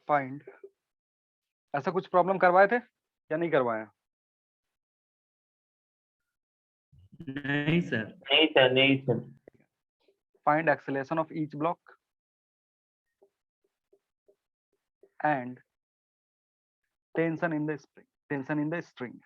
Find, ऐसा कुछ problem करवाए थे या नहीं करवाए? नहीं सर। नहीं सर, नहीं sir. Find acceleration of each block and tension in the string.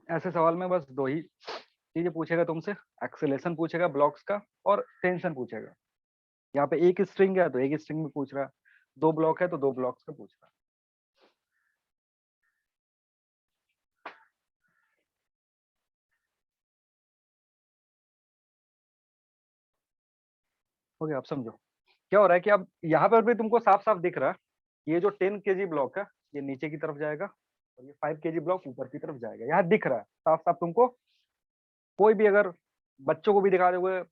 ऐसे सवाल में बस दो ही चीजें पूछेगा तुमसे, एक्सेलरेशन पूछेगा ब्लॉक्स का और टेंशन पूछेगा। यहाँ पे एक स्ट्रिंग है तो एक स्ट्रिंग में पूछ रहा है, दो ब्लॉक है तो दो ब्लॉक्स का पूछ रहा है। हो गया? आप समझो क्या हो रहा है कि अब यहाँ पर भी तुमको साफ साफ दिख रहा है, ये जो 10 kg ब्लॉक है ये नीचे की तरफ जाएगा और ये 5 kg ब्लॉक ऊपर की तरफ जाएगा। यहाँ दिख रहा है साफ साफ तुमको। कोई भी अगर बच्चों को भी दिखा दोगे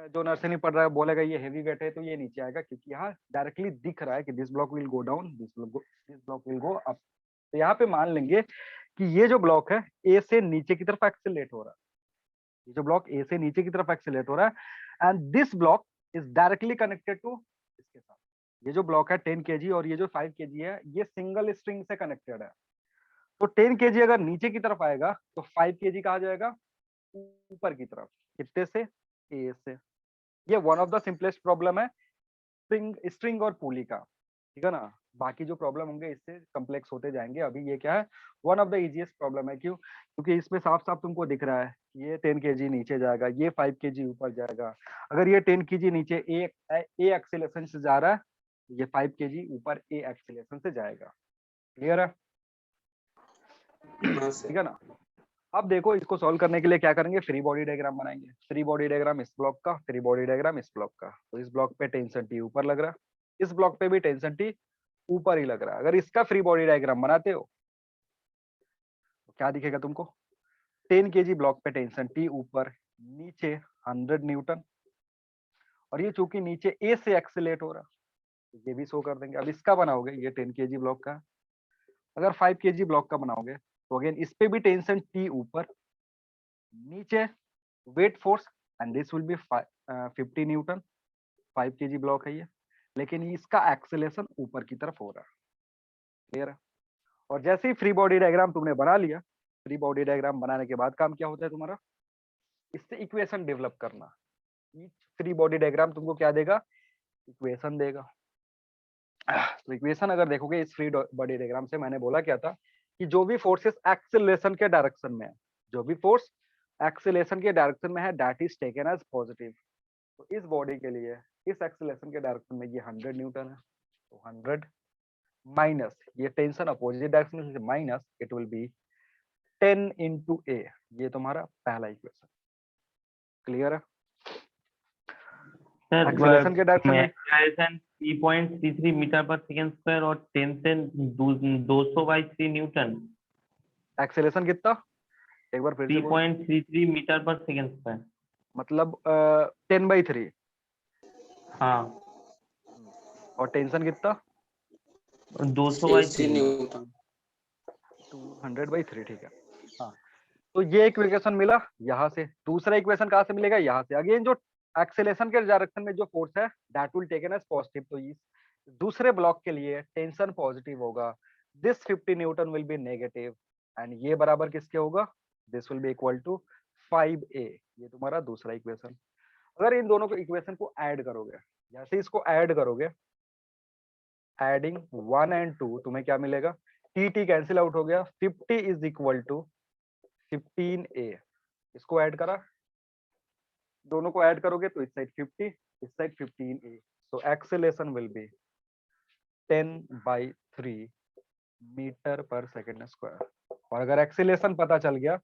जो नर्सरी में पढ़ रहा है बोलेगा ये हेवी वेट है तो ये नीचे आएगा, क्योंकि यहाँ डायरेक्टली दिख रहा है कि this block will go down, this block will go up. तो यहाँ पे मान लेंगे कि ये जो ब्लॉक है ए से नीचे की तरफ एक्सेलरेट हो रहा है, ये जो ब्लॉक ए से नीचे की तरफ एक्सेलरेट हो रहा है and this block is directly connected to इसके साथ। ये जो ब्लॉक है 10 kg और ये जो 5 kg है ये सिंगल स्ट्रिंग से कनेक्टेड है। तो 10 kg अगर नीचे की तरफ आएगा तो 5 kg कहा जाएगा ऊपर की तरफ, कितने से? ए से। ये one of the simplest problem है स्ट्रिंग और पुली का, ठीक है ना। बाकी जो प्रॉब्लम होंगे इससे कॉम्प्लेक्स होते जाएंगे। अभी ये क्या है, one of the easiest problem है। क्यों? क्योंकि इसमें साफ साफ तुमको दिख रहा है ये 10 kg नीचे जाएगा, ये 5 kg ऊपर जाएगा। अगर ये 10 kg नीचे ए एक्सेलरेशन से जा रहा है, ये 5 kg ऊपर ए एक्सेलरेशन से जाएगा। क्लियर है? ठीक है ना। अब देखो इसको सॉल्व करने के लिए क्या करेंगे, फ्री बॉडी डायग्राम बनाएंगे। फ्री बॉडी डायग्राम इस ब्लॉक का, फ्री बॉडी डायग्राम इस ब्लॉक का। तो इस ब्लॉक पे टेंशन टी ऊपर लग रहा है, इस ब्लॉक पे भी टेंशन टी ऊपर ही लग रहा है। अगर इसका फ्री बॉडी डायग्राम बनाते हो तो क्या दिखेगा तुमको? 10 kg ब्लॉक पे टेंशन टी ऊपर, नीचे 100 न्यूटन, और ये चूंकि नीचे ए से एक्सेलेरेट हो रहा है तो ये भी शो कर देंगे। अब इसका बनाओगे, ये 10 kg ब्लॉक का। अगर 5 kg ब्लॉक का बनाओगे तो अगेन इस पे भी टेंशन टी ऊपर, नीचे weight force and this will B 50 Newton. 5 kg block है ये, लेकिन इसका एक्सेलरेशन ऊपर की तरफ हो रहा है। क्लियर है? और जैसे ही फ्री बॉडी डायग्राम तुमने बना लिया, फ्री बॉडी डायग्राम बनाने के बाद काम क्या होता है तुम्हारा, इससे इक्वेशन डेवलप करना। फ्री बॉडी डायग्राम तुमको क्या देगा? इक्वेशन देगा। तो इक्वेशन अगर देखोगे इस फ्री बॉडी डायग्राम से, मैंने बोला क्या था कि जो भी फोर्सेस एक्सेलरेशन के डायरेक्शन में है, जो भी फोर्स एक्सेलरेशन के डायरेक्शन में है that is taken as positive. तो इस बॉडी के लिए इस एक्सेलरेशन के डायरेक्शन में ये 100 न्यूटन है, तो 100 माइनस ये टेंशन अपोजिट डायरेक्शन में minus it will B 10 into a। ये तुम्हारा पहला इक्वेशन। क्लियर है? सर एक्सेलरेशन के डायरेक्शन में acceleration 3.33 metre per second square और टेंशन 200/3 न्यूटन। एक्सेलरेशन कितना? एक बार फिर से बोलो। 3.33 मीटर पर सेकंड स्क्वायर, मतलब 10/3। हाँ। और टेंशन कितना? 200/3 न्यूटन। 200/3। ठीक है, हाँ। तो ये इक्वेशन मिला यहाँ से। दूसरा इक्वेशन कहाँ से मिलेगा? यहाँ से। अगेन जो एक्सेलरेशन के डायरेक्शन में जो फोर्स है that will taken as positive, तो इस दूसरे ब्लॉक के लिए टेंशन पॉजिटिव होगा, this 50 newton will be negative and ये बराबर किसके होगा? This will be equal to 5a। ये तुम्हारा दूसरा इक्वेशन। अगर इन दोनों को इक्वेशन को ऐड करोगे, जैसे इसको ऐड करोगे, एडिंग 1 and 2, तुम्हें क्या मिलेगा? टी टी कैंसिल आउट हो गया, 50 इज इक्वल टू 15a। इसको ऐड करा, दोनों को ऐड करोगे तो इस साइड 50, इस side 15a। So acceleration will be 10/3 metre per second square. और अगर एक्सेलरेशन पता चल गया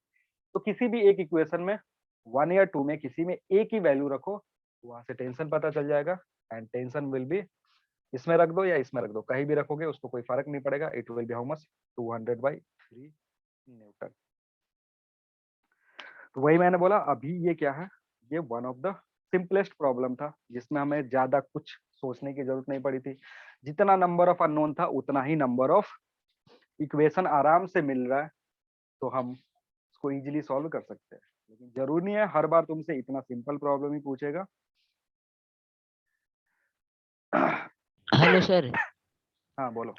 तो किसी भी एक इक्वेशन में 1 या 2 में किसी में a की वैल्यू रखो, वहां से टेंशन पता चल जाएगा एंड टेंशन विल बी, इसमें रख दो या इसमें रख दो, कहीं भी रखोगे उसको कोई फर्क नहीं पड़ेगा। It will B how much? 200/3 Newton. तो वही मैंने बोला अभी ये क्या है, ये one of the simplest problem था जिसमें हमें ज्यादा कुछ सोचने की जरूरत नहीं पड़ी थी। जितना नंबर ऑफ अननोन था उतना ही नंबर ऑफ इक्वेशन आराम से मिल रहा है, तो हम इसको इजीली सॉल्व कर सकते हैं, लेकिन जरूरी नहीं है हर बार तुमसे इतना सिंपल प्रॉब्लम ही पूछेगा। Hello sir. हाँ बोलो।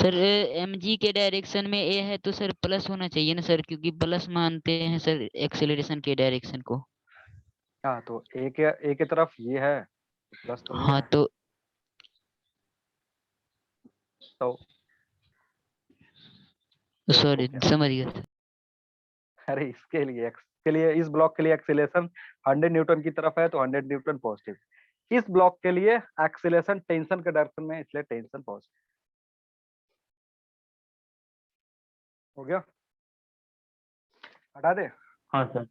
सर mg के डायरेक्शन में a है तो सर प्लस होना चाहिए ना सर, क्योंकि प्लस मानते हैं सर एक्सेलरेशन के डायरेक्शन को। हाँ तो ए के तरफ ये है, प्लस तो ये हाँ है। तो तो इसको सॉरी क्या, समझ गया सर। अरे इसके लिए इस ब्लॉक के लिए एक्सीलरेशन 100 न्यूटन की तरफ है तो 100 न्यूटन पॉजिटिव। इस ब्लॉक के लिए एक्सीलरेशन टेंशन के डायरेक्शन में, इसलिए टेंशन पॉजिटिव। हो गया, हटा दे। हाँ सर।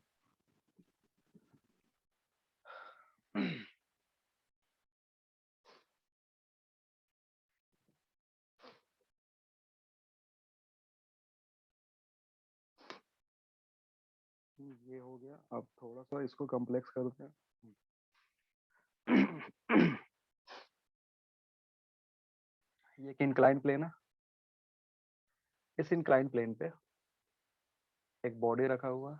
ये हो गया। अब थोड़ा सा इसको कॉम्प्लेक्स करते हैं। ये एक इंक्लाइन प्लेन है, इस इंक्लाइन प्लेन पे एक बॉडी रखा हुआ है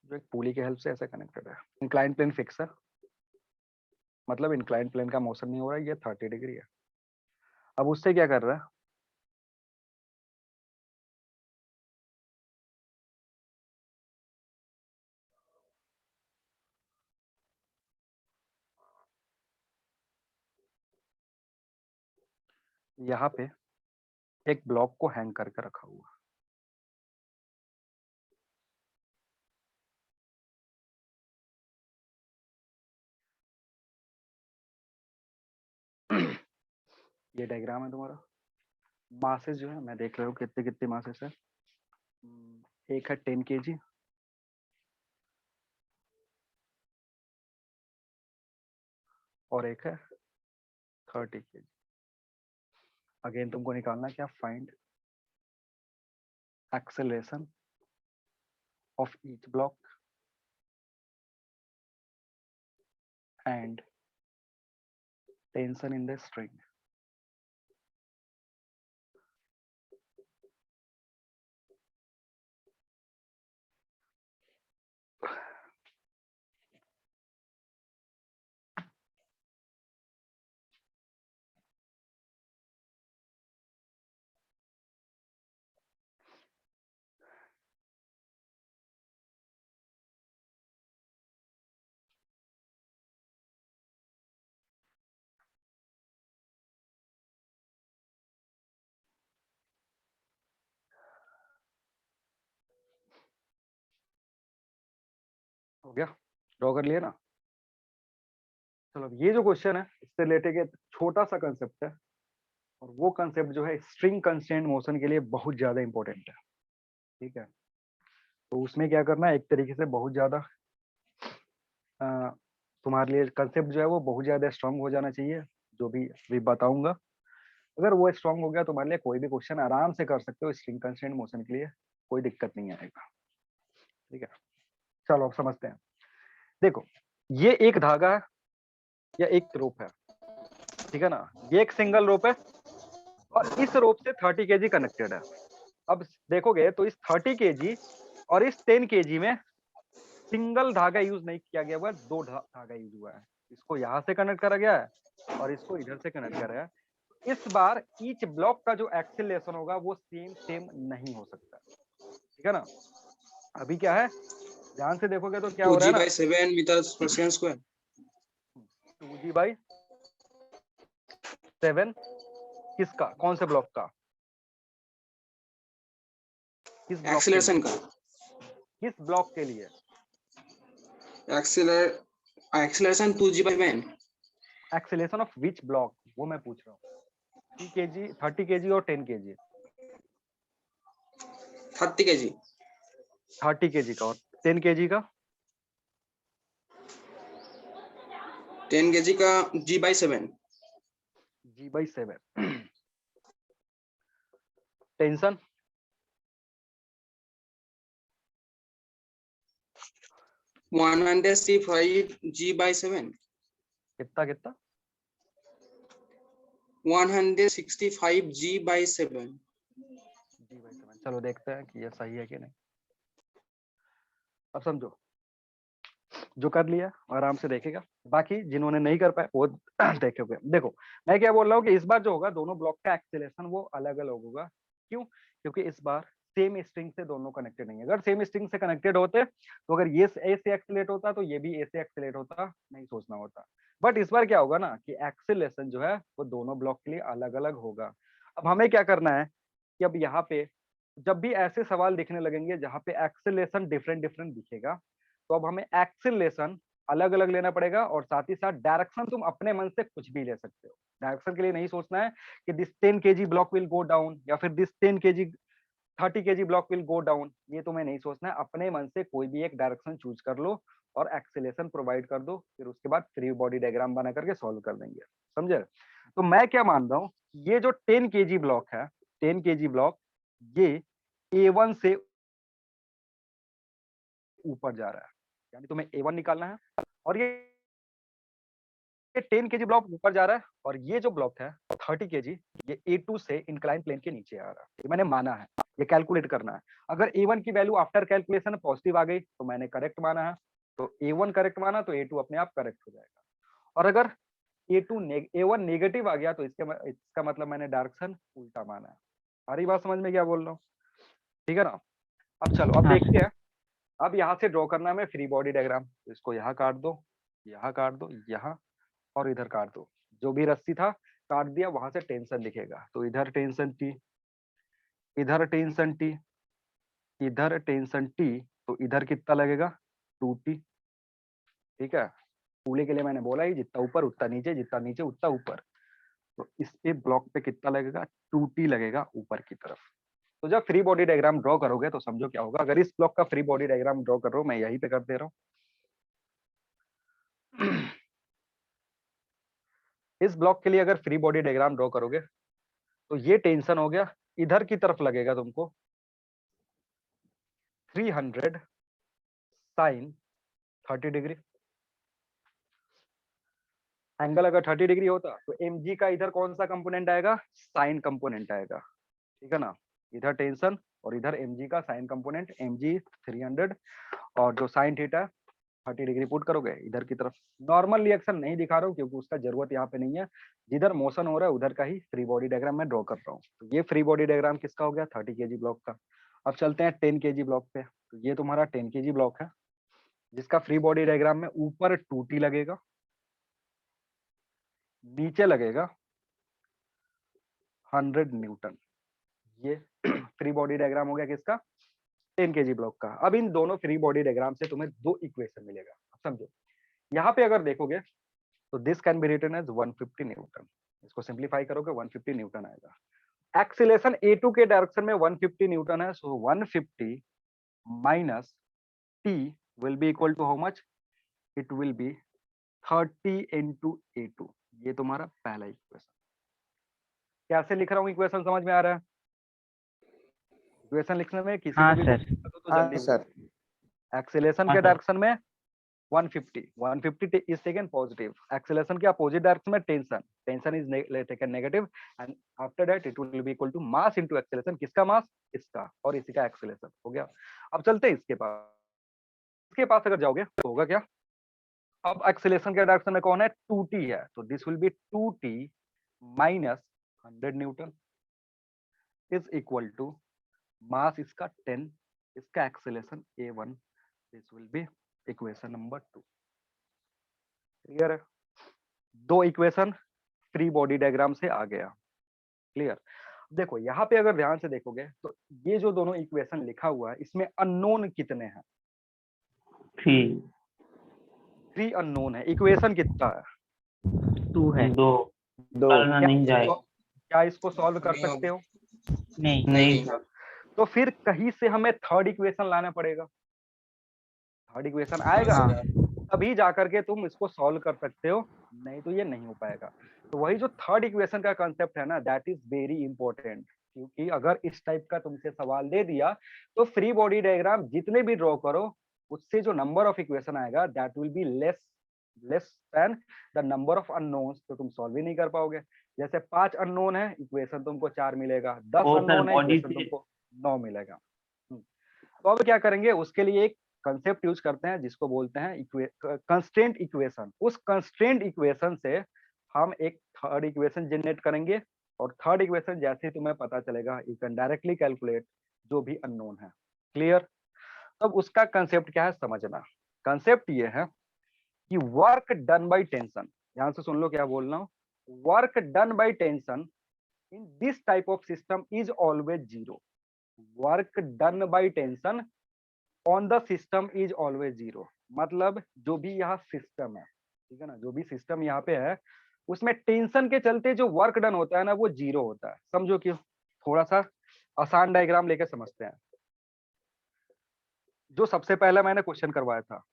जो एक पुली के हेल्प से ऐसे कनेक्टेड है। इंक्लाइन प्लेन फिक्स है, मतलब इंक्लाइन प्लेन का मोशन नहीं हो रहा है, ये 30 डिग्री है। अब उससे क्या कर रहा है, यहाँ पे एक ब्लॉक को हैंग करके रखा हुआ है। ये डायग्राम है तुम्हारा। मासेस जो है मैं देख रहा हूँ कितने कितने मासेस है। एक है 10 kg, और एक है 30 kg। अगेन तुमको निकालना क्या, find acceleration of each block and tension in the string. हो गया, ड्रॉ कर लिया ना। चलो अब ये जो क्वेश्चन है इससे रिलेटेड एक छोटा सा कंसेप्ट है, और वो कंसेप्ट जो है स्ट्रिंग कंस्ट्रेंट मोशन के लिए बहुत ज्यादा इंपॉर्टेंट है। ठीक है, तो उसमें क्या करना है, एक तरीके से बहुत ज्यादा तुम्हारे लिए कंसेप्ट जो है वो बहुत ज्यादा स्ट्रांग हो जाना चाहिए। जो भी बताऊंगा, अगर वो स्ट्रांग हो गया तो तुम्हारे लिए कोई भी क्वेश्चन आराम से कर सकते हो स्ट्रिंग कंस्ट्रेंट मोशन के लिए, कोई दिक्कत नहीं आएगा। ठीक है, चलो अब समझते हैं। देखो, ये एक धागा है या एक रोप है, ठीक है ना। ये एक सिंगल रोप है और इस रोप से 30 kg कनेक्टेड है। अब देखोगे तो इस 30 kg और इस 10 kg में सिंगल धागा यूज नहीं किया गया हुआ है, दो धागा यूज हुआ है। इसको यहाँ से कनेक्ट करा गया है और इसको इधर से कनेक्ट करा गया है। इस बार ईच ब्लॉक का जो एक्सेलरेशन होगा वो सेम नहीं हो सकता, ठीक है ना। अभी क्या है, ध्यान से देखोगे तो क्या हो रहा है ना, 2g/7 meters per second square. 2g/7 किसका, कौन से ब्लॉक का, किस ब्लॉक के Acceleration लिए, का किस ब्लॉक के लिए, acceleration 2g/7. Acceleration of which block, वो मैं पूछ रहा हूँ। 3 kg, 30 kg और 10 kg। 30 kg. 30 kg का और 10 kg का, 10 kg का g/7. g/7। Tension 165 g/7. कितना कितना, 165 g/7. चलो देखते हैं कि ये सही है कि नहीं। अब समझो, जो कर लिया आराम से देखेगा, बाकी जिन्होंने नहीं कर पाए वो देखेंगे। देखो मैं क्या बोल रहा हूँ कि इस बार जो होगा दोनों ब्लॉक का एक्सेलेरेशन वो अलग अलग होगा। क्यों? क्योंकि इस बार सेम स्ट्रिंग से दोनों कनेक्टेड नहीं है। अगर सेम स्ट्रिंग से कनेक्टेड होते तो अगर ये ए से एक्सेलेरेट होता तो ये भी ए से एक्सेलेरेट होता, नहीं सोचना होता। बट इस बार क्या होगा ना कि एक्सेलेरेशन जो है वो दोनों ब्लॉक के लिए अलग अलग होगा। अब हमें क्या करना है कि अब यहाँ पे जब भी ऐसे सवाल दिखने लगेंगे जहाँ पे एक्सेलेरेशन डिफरेंट डिफरेंट दिखेगा, तो अब हमें एक्सेलेरेशन अलग अलग लेना पड़ेगा और साथ ही साथ डायरेक्शन तुम अपने मन से कुछ भी ले सकते हो। डायरेक्शन के लिए नहीं सोचना है कि this 10 kg block will go down या फिर this 10 kg 30 kg block will go down, ये तुम्हें नहीं सोचना है। अपने मन से कोई भी एक डायरेक्शन चूज कर लो और एक्सेलेरेशन प्रोवाइड कर दो, फिर उसके बाद फ्री बॉडी डायग्राम बना करके सॉल्व कर देंगे। समझे? तो मैं क्या मान रहा हूँ, ये जो 10 kg ब्लॉक है, 10 kg ब्लॉक ये A1 से ऊपर जा रहा है, यानी तुम्हें A1 निकालना है। और ये 10 kg ब्लॉक ऊपर जा रहा है और ये जो ब्लॉक है 30 kg ये A2 से इंक्लाइन प्लेन के नीचे आ रहा है। ये मैंने माना है, ये कैलकुलेट करना है। अगर A1 की वैल्यू आफ्टर कैलकुलेशन पॉजिटिव आ गई तो मैंने करेक्ट माना है, तो A1 करेक्ट माना तो A2 अपने आप करेक्ट हो जाएगा। और अगर A1 नेगेटिव आ गया तो इसका मतलब मैंने डायरेक्शन उल्टा माना है। सारी बात समझ में क्या बोल रहा हूँ? ठीक है ना? अब चलो अब हाँ, देखते हैं। अब यहाँ से ड्रॉ करना है हमें फ्री बॉडी डायग्राम। इसको यहाँ काट दो, यहाँ काट दो, यहाँ और इधर काट दो। जो भी रस्सी था काट दिया, वहां से टेंशन दिखेगा। तो इधर टेंशन टी, इधर टेंशन टी, इधर टेंशन टी, तो इधर कितना लगेगा 2t। ठीक है, पूले के लिए मैंने बोला ही जितना ऊपर उतना नीचे, जितना नीचे उतना ऊपर। तो इस पे ब्लॉक पे कितना लगेगा 2t लगेगा ऊपर की तरफ। तो जब फ्री बॉडी डायग्राम ड्रॉ करोगे तो समझो क्या होगा। अगर इस ब्लॉक का फ्री बॉडी डायग्राम ड्रॉ कर रहा हूं, मैं यहीं पे कर दे रहा हूँ। इस ब्लॉक के लिए अगर फ्री बॉडी डायग्राम ड्रॉ करोगे तो ये टेंशन हो गया, इधर की तरफ लगेगा तुमको 300 साइन 30 डिग्री। एंगल अगर 30 डिग्री होता तो mg का इधर कौन सा कंपोनेंट आएगा, साइन कंपोनेंट आएगा। ठीक है ना? इधर टेंशन और इधर mg का साइन कंपोनेंट, mg 300 और जो साइन थीटा 30 डिग्री पुट करोगे इधर की तरफ। नॉर्मल रिएक्शन नहीं दिखा रहा हूँ क्योंकि उसका जरूरत यहाँ पे नहीं है। जिधर मोशन हो रहा है उधर का ही फ्री बॉडी डायग्राम मैं ड्रॉ कर रहा हूँ। तो ये फ्री बॉडी डायग्राम किसका हो गया 30 kg ब्लॉक का। अब चलते हैं 10 kg ब्लॉक पे। तो ये तुम्हारा 10 kg ब्लॉक है जिसका फ्री बॉडी डायग्राम में ऊपर 2t लगेगा, नीचे लगेगा 100 न्यूटन। ये फ्री बॉडी डायग्राम हो गया किसका 10 kg ब्लॉक का। अब इन दोनों फ्री बॉडी डायग्राम से तुम्हें दो इक्वेशन मिलेगा। अब समझो, यहाँ पे अगर देखोगे तो this can be written as 150 newton. इसको सिंप्लीफाई करोगे 150 न्यूटन आएगा। एक्सीलरेशन A2 के डायरेक्शन में 150 न्यूटन है, so 150 minus t will be equal to how much, it will be 30 into A2। ये तुम्हारा पहला इक्वेशन। कैसे लिख रहा हूँ इक्वेशन समझ में आ रहा है? इक्वेशन लिखने में किसी हाँ को भी सर। दिक्कत हो तो जल्दी सर एक्सीलरेशन हाँ के सर। डायरेक्शन में 150 is taken positive, acceleration के opposite direction में tension is taken negative, and after that it will be equal to mass into acceleration। किसका मास, इसका, और इसी का acceleration हो गया। अब चलते हैं इसके पास अगर जाओगे तो होगा क्या, अब acceleration के डायरेक्शन में कौन है 2t है, तो this will be 2t minus 100 Newton is equal to मास इसका 10, इसका acceleration a1, this will be equation number 2। Clear है? दो इक्वेशन फ्री बॉडी डायग्राम से आ गया। क्लियर? देखो यहाँ पे अगर ध्यान से देखोगे तो ये जो दोनों इक्वेशन लिखा हुआ है इसमें अननोन कितने हैं, 3 अननोन है। इक्वेशन कितना है 2 है। 2 करना क्या नहीं जाए। क्या इसको सॉल्व कर सकते हो? नहीं। नहीं तो फिर कहीं से हमें थर्ड इक्वेशन लाना पड़ेगा। थर्ड इक्वेशन आएगा हाँ। तभी जाकर के तुम इसको सॉल्व कर सकते हो, नहीं तो ये नहीं हो पाएगा। तो वही जो थर्ड इक्वेशन का कंसेप्ट है ना, दैट इज वेरी इंपॉर्टेंट। क्योंकि अगर इस टाइप का तुमसे सवाल दे दिया तो फ्री बॉडी डायग्राम जितने भी ड्रॉ करो उससे जो नंबर ऑफ इक्वेशन आएगा that will be less than the number of unknowns, तो तुम सॉल्व ही नहीं कर पाओगे। जैसे 5 अननोन है, इक्वेशन तुमको 4 मिलेगा, 10 वो सर अननोन है, बॉडी इक्वेशन से तुमको 9 मिलेगा। तो अब क्या करेंगे, उसके लिए एक कंसेप्ट यूज करते हैं जिसको बोलते हैं कंस्ट्रेंट इक्वेशन। उस कंस्ट्रेंट इक्वेशन से हम एक थर्ड इक्वेशन जनरेट करेंगे, और थर्ड इक्वेशन जैसे ही तुम्हें पता चलेगा यू कैन डायरेक्टली कैलकुलेट जो भी अननोन है। क्लियर? तब उसका कंसेप्ट क्या है समझना। कंसेप्ट ये है कि वर्क डन बाय टेंशन, ध्यान से सुन लो क्या बोल रहा हूँ, work done by tension in this type of system is always zero. Work done by tension on the system is always zero. मतलब जो भी यहाँ सिस्टम है, ठीक है ना, जो भी सिस्टम यहाँ पे है उसमें टेंशन के चलते जो वर्क डन होता है ना वो जीरो होता है। समझो क्यों, थोड़ा सा आसान डायग्राम लेके समझते हैं। जो सबसे पहला मैंने क्वेश्चन करवाया था,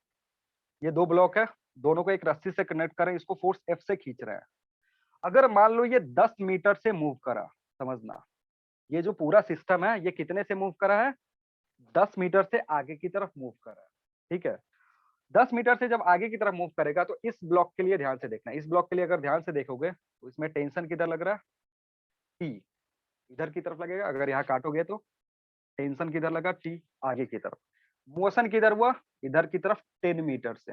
ये दो ब्लॉक है, दोनों को एक रस्सी से कनेक्ट करें, इसको फोर्स F से खींच रहे हैं। अगर मान लो ये 10 मीटर से मूव करा, समझना ये जो पूरा सिस्टम है ये कितने से मूव करा है, 10 मीटर से आगे की तरफ मूव कर रहा है। ठीक है, 10 मीटर से जब आगे की तरफ मूव करेगा तो इस ब्लॉक के लिए ध्यान से देखना, इस ब्लॉक के लिए अगर ध्यान से देखोगे तो इसमें टेंशन किधर लग रहा है, T इधर की तरफ लगेगा। अगर यहाँ काटोगे तो टेंशन किधर लगा, T आगे की तरफ। मोशन किधर हुआ, इधर की तरफ 10 मीटर से,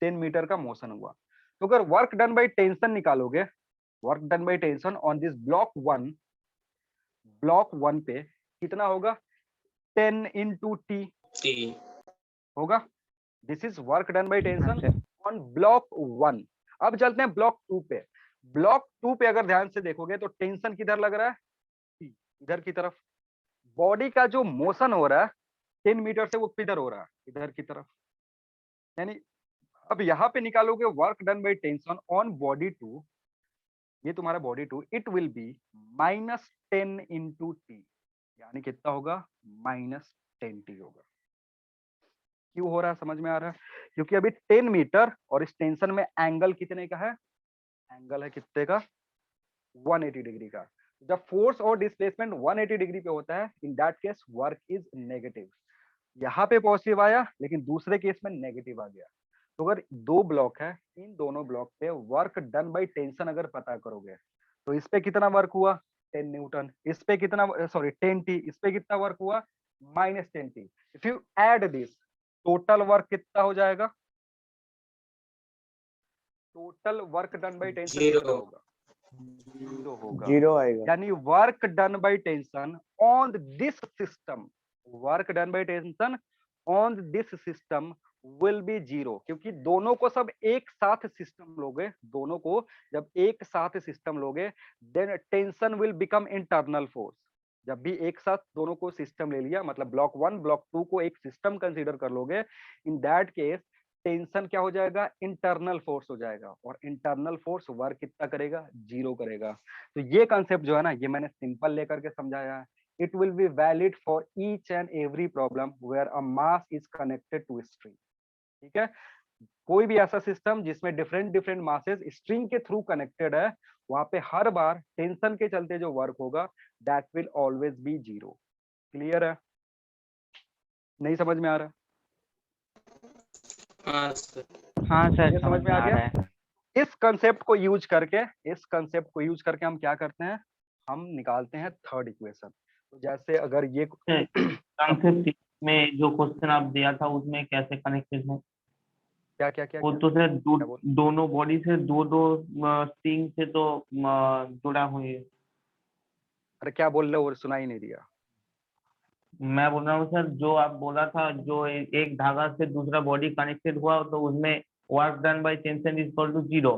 10 मीटर का मोशन हुआ। तो अगर वर्क डन बाय टेंशन निकालोगे, work done by tension on this block 1 पे कितना होगा, 10 into T T होगा। This is work done bye हाँ टेंशन सर। On block 1। अब चलते हैं ब्लॉक 2 पे। ब्लॉक 2 पे अगर ध्यान से देखोगे तो टेंशन किधर लग रहा है, T इधर की तरफ। बॉडी का जो मोशन हो रहा है 10 मीटर से वो किधर हो रहा है, इधर की तरफ। यानी अब यहाँ पे निकालोगे work done by tension on body 2, ये तुम्हारा body 2, it will B -10 into T, यानी कितना होगा, -10T होगा। क्यों हो रहा है समझ में आ रहा है, क्योंकि अभी 10 मीटर और इस टेंशन में एंगल कितने का है, एंगल है कितने का, 180 डिग्री का। जब फोर्स और डिस्प्लेसमेंट 180 डिग्री पे होता है, in that case work is negative. यहाँ पे पॉजिटिव आया लेकिन दूसरे केस में नेगेटिव आ गया। तो अगर दो ब्लॉक है, इन दोनों ब्लॉक पे वर्क डन बाय टेंशन अगर पता करोगे तो इस पे कितना वर्क हुआ, 10 न्यूटन, इस पे कितना, सॉरी 10T, इस पे कितना वर्क हुआ, -10T। If you add this, total work कितना हो जाएगा, total work done by tension कितना Zero. होगा, 0 होगा। जीरो आएगा। यानी work done by tension on this system, work done by tension on this system will be 0, क्योंकि दोनों को सब एक साथ सिस्टम लोगे, दोनों को जब एक साथ सिस्टम लोगे then tension will become internal force. जब भी एक साथ दोनों को सिस्टम ले लिया, मतलब ब्लॉक 1 ब्लॉक 2 को एक सिस्टम कंसीडर कर लोगे, इन दैट केस टेंशन क्या हो जाएगा, इंटरनल फोर्स हो जाएगा, और इंटरनल फोर्स वर्क कितना करेगा, 0 करेगा। तो ये कंसेप्ट जो है ना, ये मैंने सिंपल लेकर के समझाया है। It will be valid for each and every problem where a mass is connected to string. ठीक है, कोई भी ऐसा सिस्टम जिसमें डिफरेंट डिफरेंट मासेस स्ट्रिंग के थ्रू कनेक्टेड है, वहां पे हर बार टेंशन के चलते जो वर्क होगा that will always be 0। Clear है, नहीं समझ में आ रहा, हाँ सर। हाँ सर ये समझ में आ गया? रहा है। इस कंसेप्ट को यूज करके हम क्या करते हैं, हम निकालते हैं थर्ड इक्वेशन। तो जैसे अगर ये कंसेप्ट में जो क्वेश्चन आप दिया था उसमें कैसे कनेक्टेड है? क्या क्या क्या, वो क्या? तो सर क्या बोल, दोनों बॉडी से दो स्ट्रिंग से तो जुड़ा हुए है। अरे क्या बोल रहे हो, सुनाई नहीं दिया। मैं बोल रहा हूँ सर, जो आप बोला था जो एक धागा से दूसरा बॉडी कनेक्टेड हुआ तो उसमें work done by tension is equal to 0।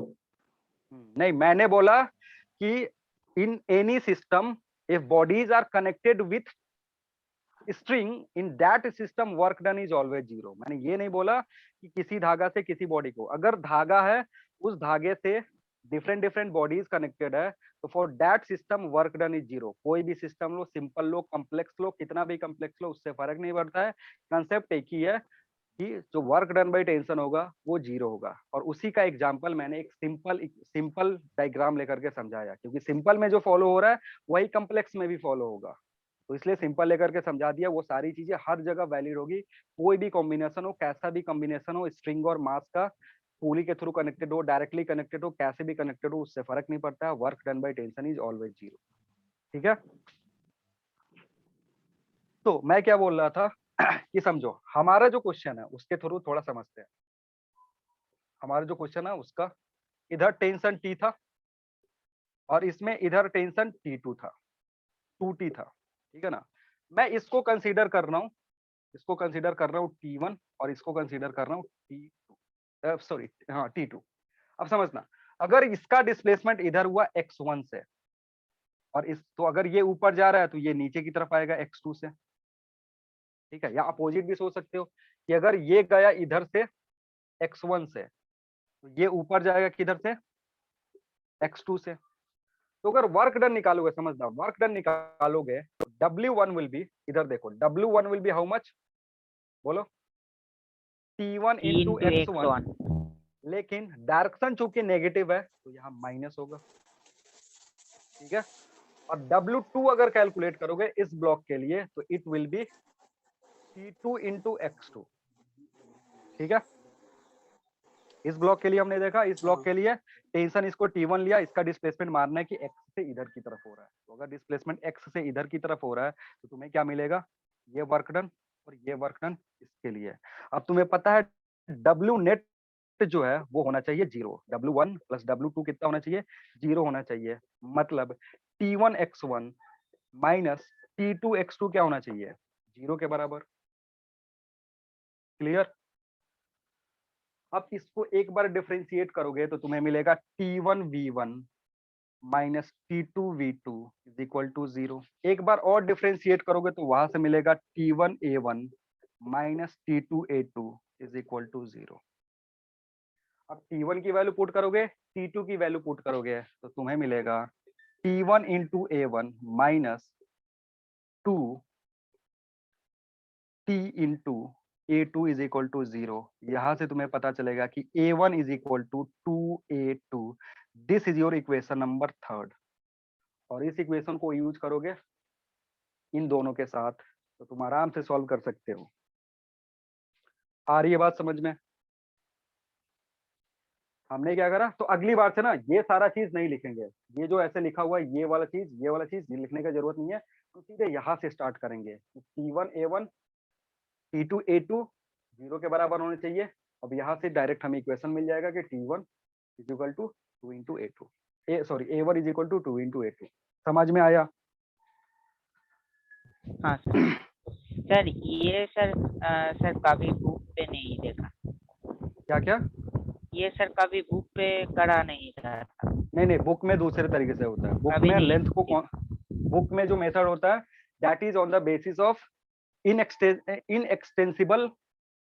नहीं, मैंने बोला कि in any system if bodies are connected with string in that system work done is always 0। मैंने ये नहीं बोला कि किसी धागा से किसी बॉडी को, अगर धागा है उस धागे से डिफरेंट डिफरेंट बॉडीज कनेक्टेड है तो for that system work done is 0। कोई भी सिस्टम लो, सिंपल लो, कॉम्प्लेक्स लो, कितना भी कॉम्प्लेक्स लो, उससे फर्क नहीं पड़ता है। कंसेप्ट एक ही है कि जो वर्क डन बाय टेंशन होगा वो 0 होगा। और उसी का एग्जांपल मैंने एक सिंपल डायग्राम लेकर के समझाया, क्योंकि सिंपल में जो फॉलो हो रहा है वही कॉम्प्लेक्स में भी फॉलो होगा, तो इसलिए सिंपल लेकर के समझा दिया। वो सारी चीजें हर जगह वैलिड होगी, कोई भी कॉम्बिनेशन हो, कैसा भी कॉम्बिनेशन हो, स्ट्रिंग और मास का, पुली के थ्रू कनेक्टेड हो, डायरेक्टली कनेक्टेड हो, कैसे भी कनेक्टेड हो, उससे फर्क नहीं पड़ता है। Work done by tension is always 0। ठीक है, तो मैं क्या बोल रहा था कि समझो हमारा जो क्वेश्चन है उसके थ्रू थोड़ा समझते हैं। हमारा जो क्वेश्चन है उसका इधर टेंशन T था और इसमें इधर टेंशन T2 था, 2T था, ठीक है ना। मैं इसको कंसीडर कर रहा हूँ, इसको कंसीडर कर रहा हूँ T1 और इसको कंसीडर कर रहा हूँ T2, सॉरी हाँ T2। अब समझना, अगर इसका डिस्प्लेसमेंट इधर हुआ x1 से और इस तो अगर ये ऊपर जा रहा है तो ये नीचे की तरफ आएगा x2 से, ठीक है। या अपोजिट भी सोच सकते हो कि अगर ये गया इधर से x1 से तो ये ऊपर जाएगा किधर से, x2 से। तो अगर वर्क डन निकालोगे, समझना वर्क डन निकालोगे तो W1 विल बी, इधर देखो W1 will be how much, बोलो T1 T into into x1, x1. लेकिन डायरेक्शन चूंकि नेगेटिव है तो यहाँ माइनस होगा, ठीक है। और W2 अगर कैलकुलेट करोगे इस ब्लॉक के लिए तो it will B T2 into x2, ठीक है। इस ब्लॉक के लिए हमने देखा, इस ब्लॉक के लिए टेंशन इसको T1 लिया, इसका डिस्प्लेसमेंट मारना है कि x से इधर की तरफ हो रहा है। तो अगर डिस्प्लेसमेंट x से इधर की तरफ हो रहा है तो तुम्हें क्या मिलेगा, ये वर्क डन और ये वर्क डन इसके लिए। अब तुम्हें पता है W नेट जो है वो होना चाहिए 0, W1 प्लस W2 कितना होना चाहिए, 0 होना चाहिए। मतलब T1 x1 minus T2 x2 क्या होना चाहिए, 0 के बराबर। क्लियर। अब इसको एक बार डिफरेंशिएट करोगे तो तुम्हें मिलेगा T1 V1 minus T2 V2 is equal to 0। एक बार और डिफरेंशिएट करोगे तो वहां से मिलेगा T1 A1 minus T2 A2 is equal to 0। अब T1 की वैल्यू पुट करोगे, T2 की वैल्यू पुट करोगे तो तुम्हें मिलेगा T1 into A1 minus 2 T into A2 is equal to 0। यहां से तुम्हें पता चलेगा कि A1 is equal to 2A2। This is your equation number 3। और इस इक्वेशन को यूज करोगे इन दोनों के साथ तो तुम आराम से सॉल्व कर सकते हो। आ रही है बात समझ में। हमने क्या करा, तो अगली बार से ना ये सारा चीज नहीं लिखेंगे, ये जो ऐसे लिखा हुआ है ये वाला चीज ये लिखने का जरूरत नहीं है। तो सीधे यहाँ से स्टार्ट करेंगे, T1 A1 T2 A2 0 के बराबर होने चाहिए। अब यहाँ से डायरेक्ट हमें इक्वेशन मिल जाएगा कि T1 is equal to 2 into A2, sorry A1 is equal to 2 into A2। समझ में आया। हाँ सर। सर ये सर कभी बुक पे नहीं देखा, क्या क्या, ये सर कभी बुक पे करा नहीं था। नहीं बुक में दूसरे तरीके से होता है। बुक अभी में नहीं। लेंथ को, बुक में जो मेथड होता है that is on the basis of inextensible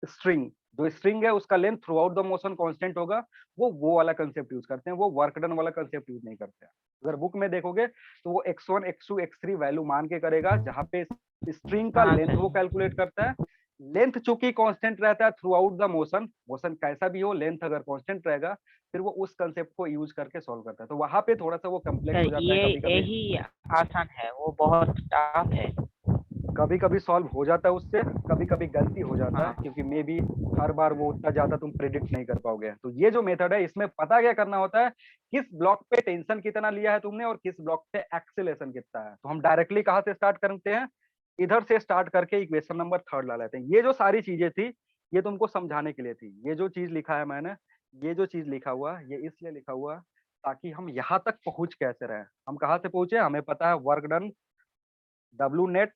string. जो स्ट्रिंग है उसका length through out the motion constant होगा, वो वाला कंसेप्ट यूज करते हैं, वो वर्क डन वाला कंसेप्ट यूज नहीं करते हैं। अगर बुक में देखोगे तो वो x1 x2 x3 वैल्यू मान के करेगा, जहां पे स्ट्रिंग का हाँ लेंथ सर। वो कैलकुलेट करता है। लेंथ चूंकि कांस्टेंट रहता है through out the motion, motion कैसा भी हो लेंथ अगर कांस्टेंट रहेगा फिर वो उस कंसेप्ट को यूज करके सॉल्व करता है। तो वहां पे थोड़ा सा वो कम्प्लेक्स हो सर जाता है, ये कभी कभी यही आसान है, वो बहुत टफ है। कभी कभी सॉल्व हो जाता है उससे, कभी कभी गलती हो जाता है हाँ। क्योंकि मे बी हर बार वो उतना ज्यादा तुम प्रिडिक्ट नहीं कर पाओगे। तो ये जो मेथड है इसमें पता क्या करना होता है, किस ब्लॉक पे टेंशन कितना लिया है तुमने और किस ब्लॉक पे एक्सेलेरेशन कितना है। तो हम डायरेक्टली कहाँ से स्टार्ट करते हैं, इधर से स्टार्ट करके इक्वेशन नंबर 3 ला लेते हैं। ये जो सारी चीजें थी ये तुमको समझाने के लिए थी। ये जो चीज लिखा है मैंने, ये जो चीज लिखा हुआ ये इसलिए लिखा हुआ ताकि हम यहाँ तक पहुंच कैसे रहे। हम कहाँ से पहुंचे, हमें पता है work done W net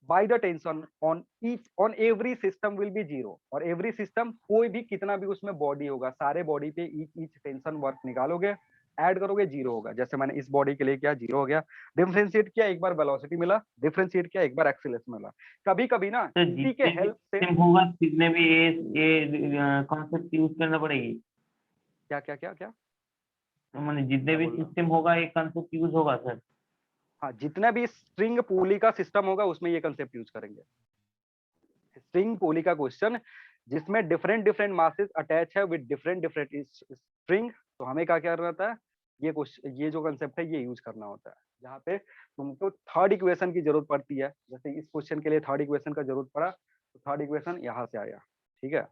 by the tension on every system will be 0। और every system कोई भी कितना भी उसमें बॉडी होगा, सारे बॉडी पे each टेंशन वर्क निकालोगे ऐड करोगे 0 होगा। जैसे मैंने इस बॉडी के लिए किया 0 हो गया, डिफरेंशिएट किया एक बार वेलोसिटी मिला, डिफरेंशिएट किया एक बार एक्सीलरेशन मिला। कभी कभी ना तो इसी के हेल्प से सिस्टम होगा कितने भी ये कॉन्सेप्ट यूज करना पड़ेगी। क्या क्या क्या क्या तो मैंने जितने भी सिस्टम होगा एक कॉन्सेप्ट यूज होगा सर। हाँ, जितना भी स्ट्रिंग पुली का सिस्टम होगा उसमें ये कंसेप्ट यूज करेंगे। स्ट्रिंग पुली का क्वेश्चन जिसमें डिफरेंट डिफरेंट मासेस अटैच है विद डिफरेंट डिफरेंट स्ट्रिंग, तो हमें क्या क्या रहता है, ये जो कंसेप्ट है ये यूज करना होता है। जहाँ पे तुमको थर्ड इक्वेशन की जरूरत पड़ती है, जैसे इस क्वेश्चन के लिए थर्ड इक्वेशन का जरूरत पड़ा तो थर्ड इक्वेशन यहाँ से आया, ठीक है।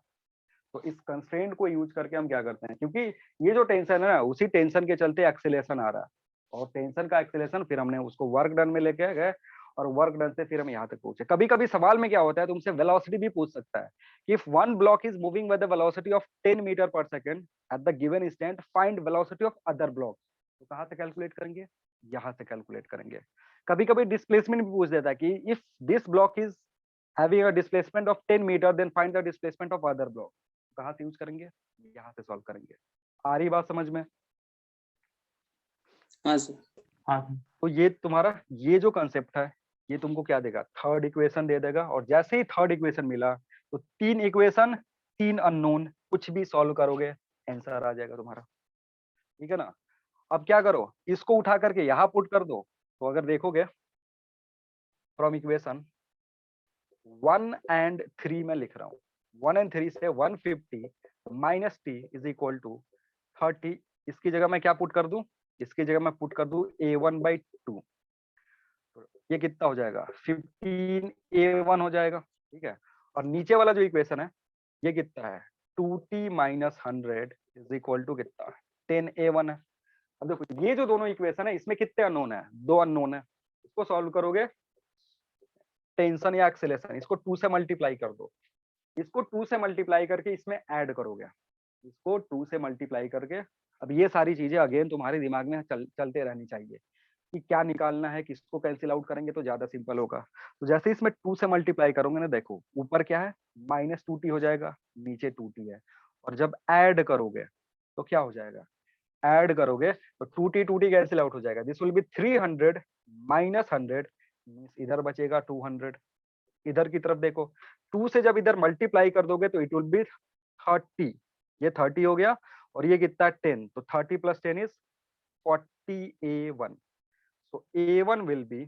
तो इस कंस्ट्रेंट को यूज करके हम क्या करते हैं, क्योंकि ये जो टेंशन है ना उसी टेंशन के चलते एक्सेलेरेशन आ रहा है, और टेंशन का एक्सेलेरेशन फिर हमने उसको वर्क डन में लेके गए और वर्क डन से फिर हम यहाँ तक पहुंचे। कभी कभी सवाल में क्या होता है, तुमसे वेलोसिटी भी पूछ सकता है कि if one block is moving with the velocity of 10 metre per second at the given instant find velocity of other block. तो कहाँ से कैलकुलेट करेंगे, यहाँ से कैलकुलेट करेंगे। कभी कभी डिस्प्लेसमेंट भी पूछ देता है कि if this block is having a displacement of 10 meter then find the displacement of other block। कहाँ से यूज करेंगे, यहाँ से सॉल्व करेंगे। आ रही बात समझ में? हाँ सर। हाँ सर। तो ये तुम्हारा ये जो कंसेप्ट है ये तुमको क्या देगा, थर्ड इक्वेशन दे देगा। और जैसे ही थर्ड इक्वेशन मिला तो 3 इक्वेशन 3 अननोन, कुछ भी सॉल्व करोगे आंसर आ जाएगा तुम्हारा, ठीक है ना। अब क्या करो, इसको उठा करके यहाँ पुट कर दो। तो अगर देखोगे फ्रॉम इक्वेशन 1 and 3 में लिख रहा हूँ, 1 and 3 से 150 minus T is equal to 30। इसकी जगह मैं क्या पुट कर दूं, इसकी जगह मैं पुट कर दूं a1/2। तो ये कितना हो जाएगा, 15a1 हो जाएगा, ठीक है। और नीचे वाला जो इक्वेशन है ये कितना है, 2t minus 100 is equal to कितना, 10a1 है। अब देखो ये जो दोनों इक्वेशन है इसमें कितने अननोन है, 2 अननोन है। इसको सॉल्व करोगे टेंशन या एक्सेलेरेशन, इसको 2 से मल्टीप्लाई कर दो, इसको 2 से मल्टीप्लाई करके इसमें ऐड करोगे, इसको 2 से मल्टीप्लाई करके। अब ये सारी चीजें अगेन तुम्हारे दिमाग में चलते रहनी चाहिए कि क्या निकालना है, किसको कैंसिल आउट करेंगे तो ज्यादा सिंपल होगा। तो जैसे इसमें 2 से मल्टीप्लाई करोगे ना, देखो ऊपर क्या है -2t हो जाएगा, नीचे 2t है। और जब ऐड करोगे तो क्या हो जाएगा, ऐड करोगे तो 2t कैंसिल आउट हो जाएगा। This will B 300 minus 100 means इधर बचेगा 200। इधर की तरफ देखो 2 से जब इधर मल्टीप्लाई कर दोगे तो इट विल बी 30, ये 30 हो गया। और ये कितना 10, तो 30 + 10 is 40a1। so a1 will be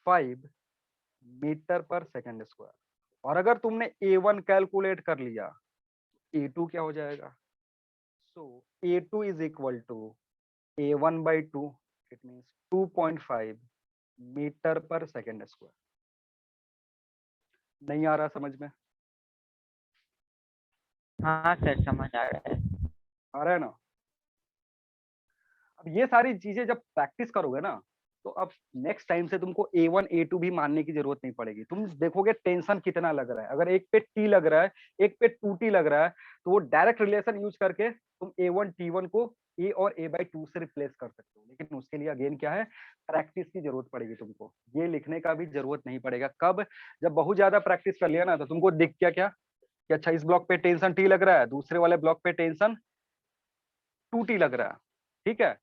5 metre per second square. और अगर तुमने a1 कैलकुलेट कर लिया a2 क्या हो जाएगा, so a2 is equal to a1/2, it means 2.5 metre per second square. नहीं आ रहा समझ में? हाँ सर समझ आ रहा है। आ रहा है ना। अब ये सारी चीजें जब प्रैक्टिस करोगे ना तो अब नेक्स्ट टाइम से तुमको a1 a2 भी मानने की जरूरत नहीं पड़ेगी। तुम देखोगे टेंशन कितना लग रहा है, अगर एक पे t लग रहा है एक पे 2t लग रहा है तो वो डायरेक्ट रिलेशन यूज करके तुम a1 t1 को a और a/2 से रिप्लेस कर सकते हो। लेकिन उसके लिए अगेन क्या है, प्रैक्टिस की जरूरत पड़ेगी तुमको। ये लिखने का भी जरूरत नहीं पड़ेगा। कब, जब बहुत ज्यादा प्रैक्टिस कर लिया ना तो तुमको दिख क्या क्या कि अच्छा इस ब्लॉक पे टेंशन t लग रहा है, दूसरे वाले ब्लॉक पे टेंशन 2t लग रहा है, ठीक है।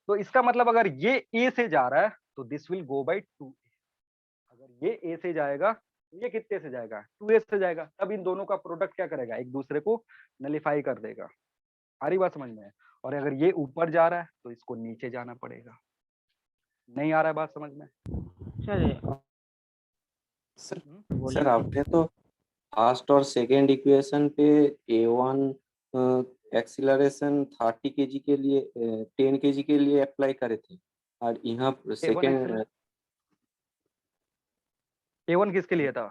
तो इसका मतलब अगर ये a से जा रहा है तो this will go bye 2a। अगर ये a से जाएगा तो ये कितने से जाएगा, 2a से जाएगा। तब इन दोनों का प्रोडक्ट क्या करेगा, एक दूसरे को नलिफाई कर देगा। आ रही बात समझ में? और अगर ये ऊपर जा रहा है तो इसको नीचे जाना पड़ेगा। नहीं आ रहा है बात समझ में? सर सर बोलिए। सर आपने तो फर्स्ट और सेकंड इक्वेशन पे a1 एक्सीलरेशन 30 kg के लिए 10 kg के लिए अप्लाई करे थे, और यहाँ सेकंड a1 किसके लिए था,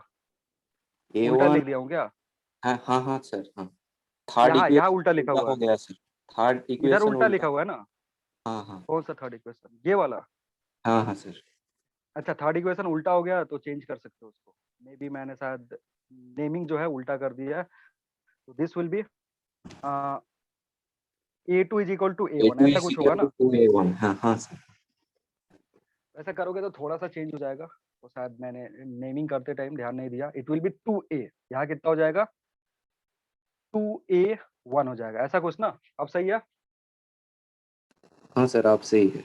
उल्टा a1 लिख दिया हूँ क्या? हाँ हाँ हाँ सर, हाँ थर्ड यहाँ इक्वेशन उल्टा लिखा हुआ हो है, गया सर, थर्ड इधर इक्वेशन उल्टा लिखा हुआ है ना। हाँ हाँ कौन सा थर्ड इक्वेशन, ये वाला? हाँ हाँ सर। अच्छा थर्ड इक्वेशन उल्टा हो गया तो चेंज कर सकते हो उसको। मे बी मैंने शायद नेमिंग जो है उल्टा कर दिया है। तो this will be a2 is equal to a1, a2 ऐसा is कुछ होगा equal ना। to 2a1, हाँ हाँ सर। ऐसा करोगे तो थोड़ा सा चेंज हो जाएगा, तो शायद मैंने नेमिंग करते टाइम ध्यान नहीं दिया। इट विल बी 2a, यहाँ कितना हो जाएगा 2a1 हो जाएगा, ऐसा कुछ ना। अब सही है? हाँ सर आप सही है।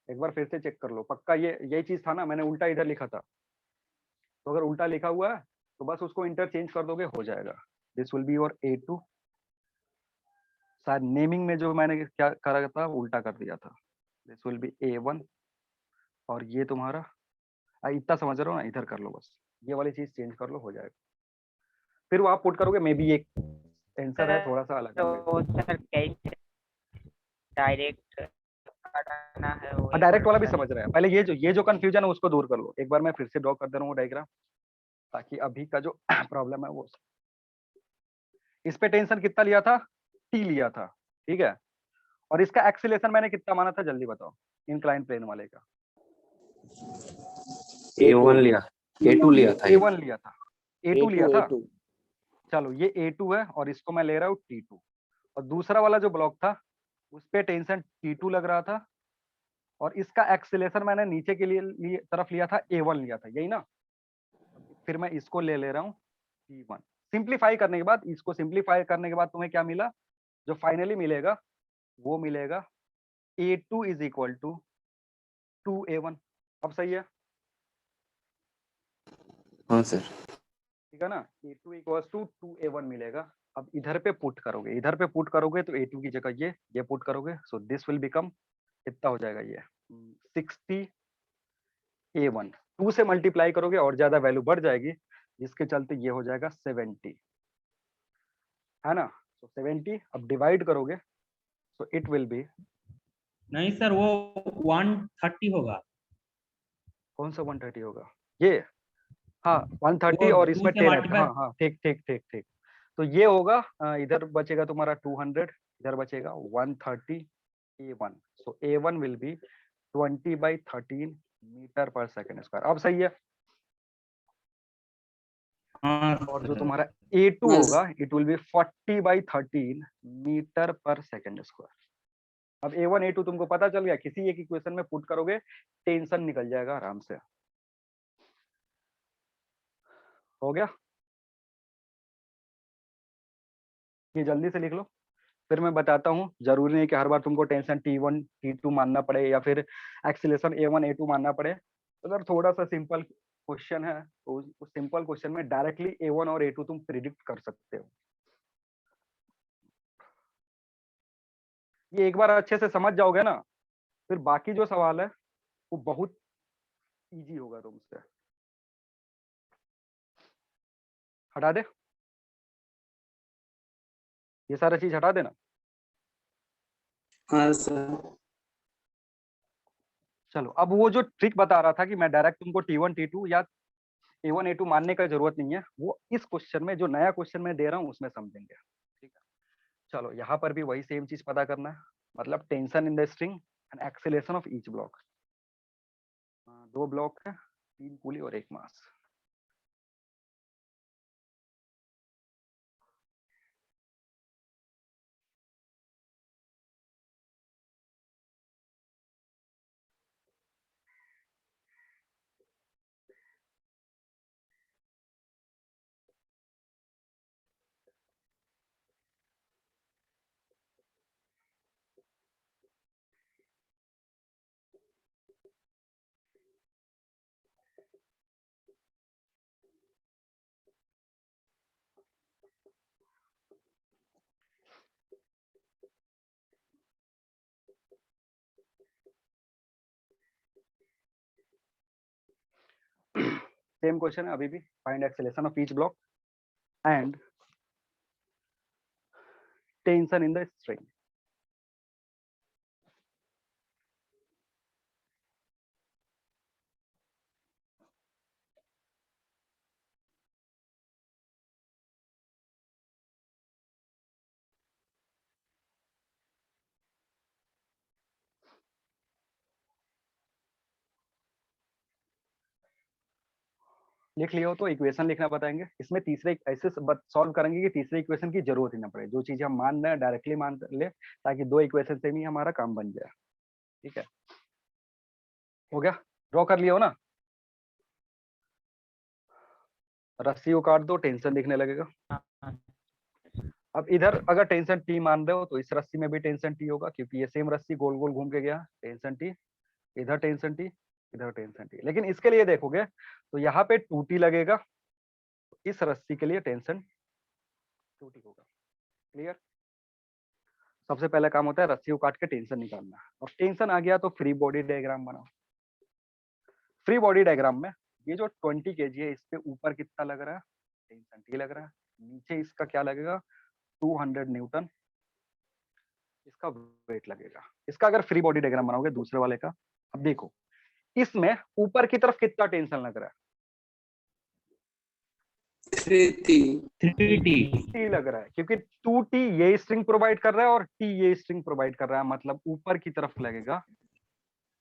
एक बार फिर से चेक कर लो, पक्का ये यही चीज था ना, मैंने उल्टा इधर लिखा था। तो अगर उल्टा लिखा हुआ है तो बस उसको इंटरचेंज कर दोगे, हो जाएगा। This will be your a2। शायद नेमिंग में जो मैंने क्या करा था उल्टा कर दिया था। दिस विल बी a1 और ये तुम्हारा इतना समझ रहे हो ना, इधर कर लो बस, ये वाली चीज चेंज कर लो, हो जाएगा। फिर वो आप पुट करोगे, मे बी एक आंसर है थोड़ा सा अलग है। तो सर कैसे डायरेक्ट काटना है वो डायरेक्ट वाला भी समझ रहे हैं, पहले ये जो कंफ्यूजन है उसको दूर कर लो। एक बार मैं फिर से ड्रॉ कर दे रहा हूँ डायग्राम, ताकि अभी का जो प्रॉब्लम है वो, इस पे टेंशन कितना लिया था, t लिया था, ठीक है। और इसका एक्सीलरेशन मैंने कितना माना था, जल्दी बताओ, इंक्लाइन प्लेन वाले का A1 लिया, A2 लिया था ये। A1 लिया था, A2 लिया था। A2 चलो ये A2 है और इसको मैं ले रहा हूँ T2, और दूसरा वाला जो ब्लॉक था उस पे टेंशन T2 लग रहा था, और इसका एक्सीलरेशन मैंने नीचे के लिए तरफ लिया था, A1 लिया था, यही ना। फिर मैं इसको ले रहा हूँ T1। सिंप्लीफाई करने के बाद, इसको सिंप्लीफाई करने के बाद तुम्हें क्या मिला, जो फाइनली मिलेगा वो मिलेगा A2 is equal to 2A1। अब सही है, हाँ सर। ठीक है ना। A2 इक्वल टू 2A1 मिलेगा। अब इधर पे पुट करोगे, इधर पे पुट करोगे तो A2 की जगह ये पुट करोगे, सो दिस विल बिकम, कितना हो जाएगा ये 60A1। 2 से मल्टीप्लाई करोगे और ज्यादा वैल्यू बढ़ जाएगी, जिसके चलते ये हो जाएगा 70, है ना। तो 70 अब डिवाइड करोगे तो इट विल बी, नहीं सर, वो 130 होगा। कौन सा 130 होगा ये, हाँ 130 वो और 2 इसमें से 10 multiply- हाँ हाँ ठीक ठीक ठीक ठीक। तो ये होगा, इधर बचेगा तुम्हारा 200, इधर बचेगा 130 A1। So A1 will be 20/13 metre per second square. अब सही है। हाँ और जो सर। तुम्हारा A2 Yes. होगा it will B 40/13 metre per second square. अब A1 A2 तुमको पता चल गया, किसी एक इक्वेशन में पुट करोगे टेंशन निकल जाएगा आराम से। हो गया, ये जल्दी से लिख लो, फिर मैं बताता हूँ। जरूरी नहीं कि हर बार तुमको टेंशन T1 T2 मानना पड़े या फिर एक्सीलरेशन A1 A2 मानना पड़े। अगर थोड़ा सा सिंपल क्वेश्चन है तो उस सिंपल क्वेश्चन में डायरेक्टली A1 और A2 तुम प्रिडिक्ट कर सकते हो। ये एक बार अच्छे से समझ जाओगे ना, फिर बाकी जो सवाल है वो बहुत इजी होगा तुमसे। हटा दे, ये सारा चीज हटा देना। हाँ सर। चलो, अब वो जो ट्रिक बता रहा था कि मैं डायरेक्ट तुमको T1 T2 या A1 A2 मानने का जरूरत नहीं है, वो इस क्वेश्चन में, जो नया क्वेश्चन में दे रहा हूँ उसमें समझेंगे। ठीक है, चलो यहाँ पर भी वही सेम चीज पता करना है, मतलब tension in the string and acceleration of each block. 2 block है, 3 पुली और 1 मास। सेम क्वेश्चन है अभी भी, find acceleration of each block and tension in the string. लिख लियो तो इक्वेशन लिखना बताएंगे, इसमें तीसरे ऐसे सॉल्व करेंगे कि तीसरे इक्वेशन की जरूरत ही ना पड़े, जो चीज हम मान रहे हैं डायरेक्टली मान ले, ताकि 2 इक्वेशन से भी हमारा काम बन जाए। ठीक है, हो गया, ड्रॉ कर लियो ना। रस्सी को काट दो, टेंशन दिखने लगेगा। अब इधर अगर टेंशन T मान रहे हो तो इस रस्सी में भी टेंशन T होगा, क्योंकि ये सेम रस्सी गोल गोल घूम के गया, टेंशन T, इधर टेंशन T, इधर टेंशन T। लेकिन इसके लिए देखोगे तो यहाँ पे 2T लगेगा, इस रस्सी के लिए टेंशन 2T होगा। क्लियर। सबसे पहला काम होता है रस्सी को काट के टेंशन निकालना, और टेंशन आ गया तो फ्री बॉडी डायग्राम बनाओ। फ्री बॉडी डायग्राम में ये जो 20 kg है, इस पे ऊपर कितना लग रहा है, टेंशन T लग रहा है, नीचे इसका क्या लगेगा, 200 न्यूटन इसका वेट लगेगा। इसका अगर फ्री बॉडी डायग्राम बनाओगे दूसरे वाले का, अब देखो इसमें ऊपर की तरफ कितना टेंशन लग रहा है, 3T 3T। लग रहा है, क्योंकि 2T ये स्ट्रिंग प्रोवाइड कर रहा है और T ये स्ट्रिंग प्रोवाइड कर रहा है, मतलब ऊपर की तरफ लगेगा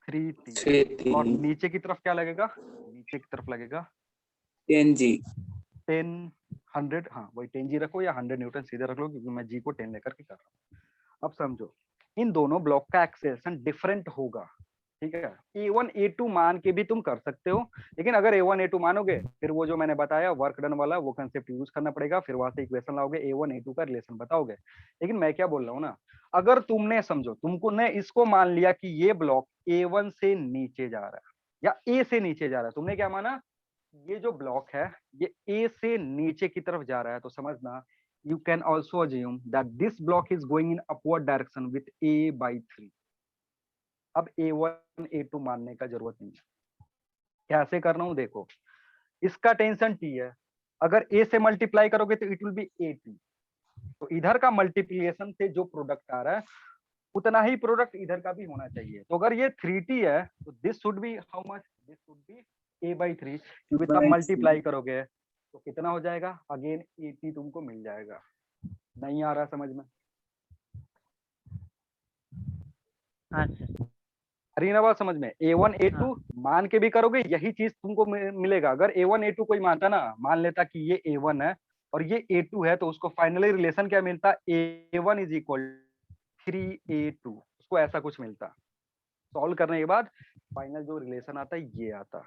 3t 3t और नीचे की तरफ क्या लगेगा, नीचे की तरफ लगेगा 10g 10 100, हाँ वही 10g रखो या 100 न्यूटन सीधे रख लो क्योंकि मैं जी को 10 लेकर के कर रहा हूँ। अब समझो इन दोनों ब्लॉक का एक्सेलरेशन डिफरेंट होगा, ठीक है। A1 A2 मान के भी तुम कर सकते हो, लेकिन अगर A1 A2 मानोगे फिर वो जो मैंने बताया वर्क डन वाला वो कंसेप्ट यूज करना पड़ेगा, फिर वहां से इक्वेशन लाओगे A1 A2 का रिलेशन बताओगे। लेकिन मैं क्या बोल रहा हूँ ना, अगर तुमने समझो तुमको ने इसको मान लिया कि ये ब्लॉक A1 से नीचे जा रहा है या A से नीचे जा रहा है, तुमने क्या माना, ये जो ब्लॉक है ये A से नीचे की तरफ जा रहा है, तो समझना you can also assume that this block is going in upward direction with A/3। अब A1 A2 मानने का जरूरत नहीं है। कैसे करना हूं देखो, इसका टेंशन T है, अगर A से मल्टीप्लाई करोगे तो इट विल बी AT, तो इधर का मल्टीप्लिकेशन से जो प्रोडक्ट आ रहा है उतना ही प्रोडक्ट इधर का भी होना चाहिए। तो अगर ये 3T है तो this should be how much, this should be A/3, क्योंकि तब मल्टीप्लाई करोगे तो कितना हो जाएगा, अगेन AT तुमको मिल जाएगा। नहीं आ रहा समझ में? हाँ सर। अरे ना बात समझ में, A1 A2 हाँ। मान के भी करोगे यही चीज तुमको मिलेगा। अगर A1 A2 कोई मानता ना, मान लेता कि ये A1 है और ये A2 है, तो उसको फाइनली रिलेशन क्या मिलता, A1 इज इक्वल 3A2, उसको ऐसा कुछ मिलता। सॉल्व करने के बाद फाइनल जो रिलेशन आता है ये आता।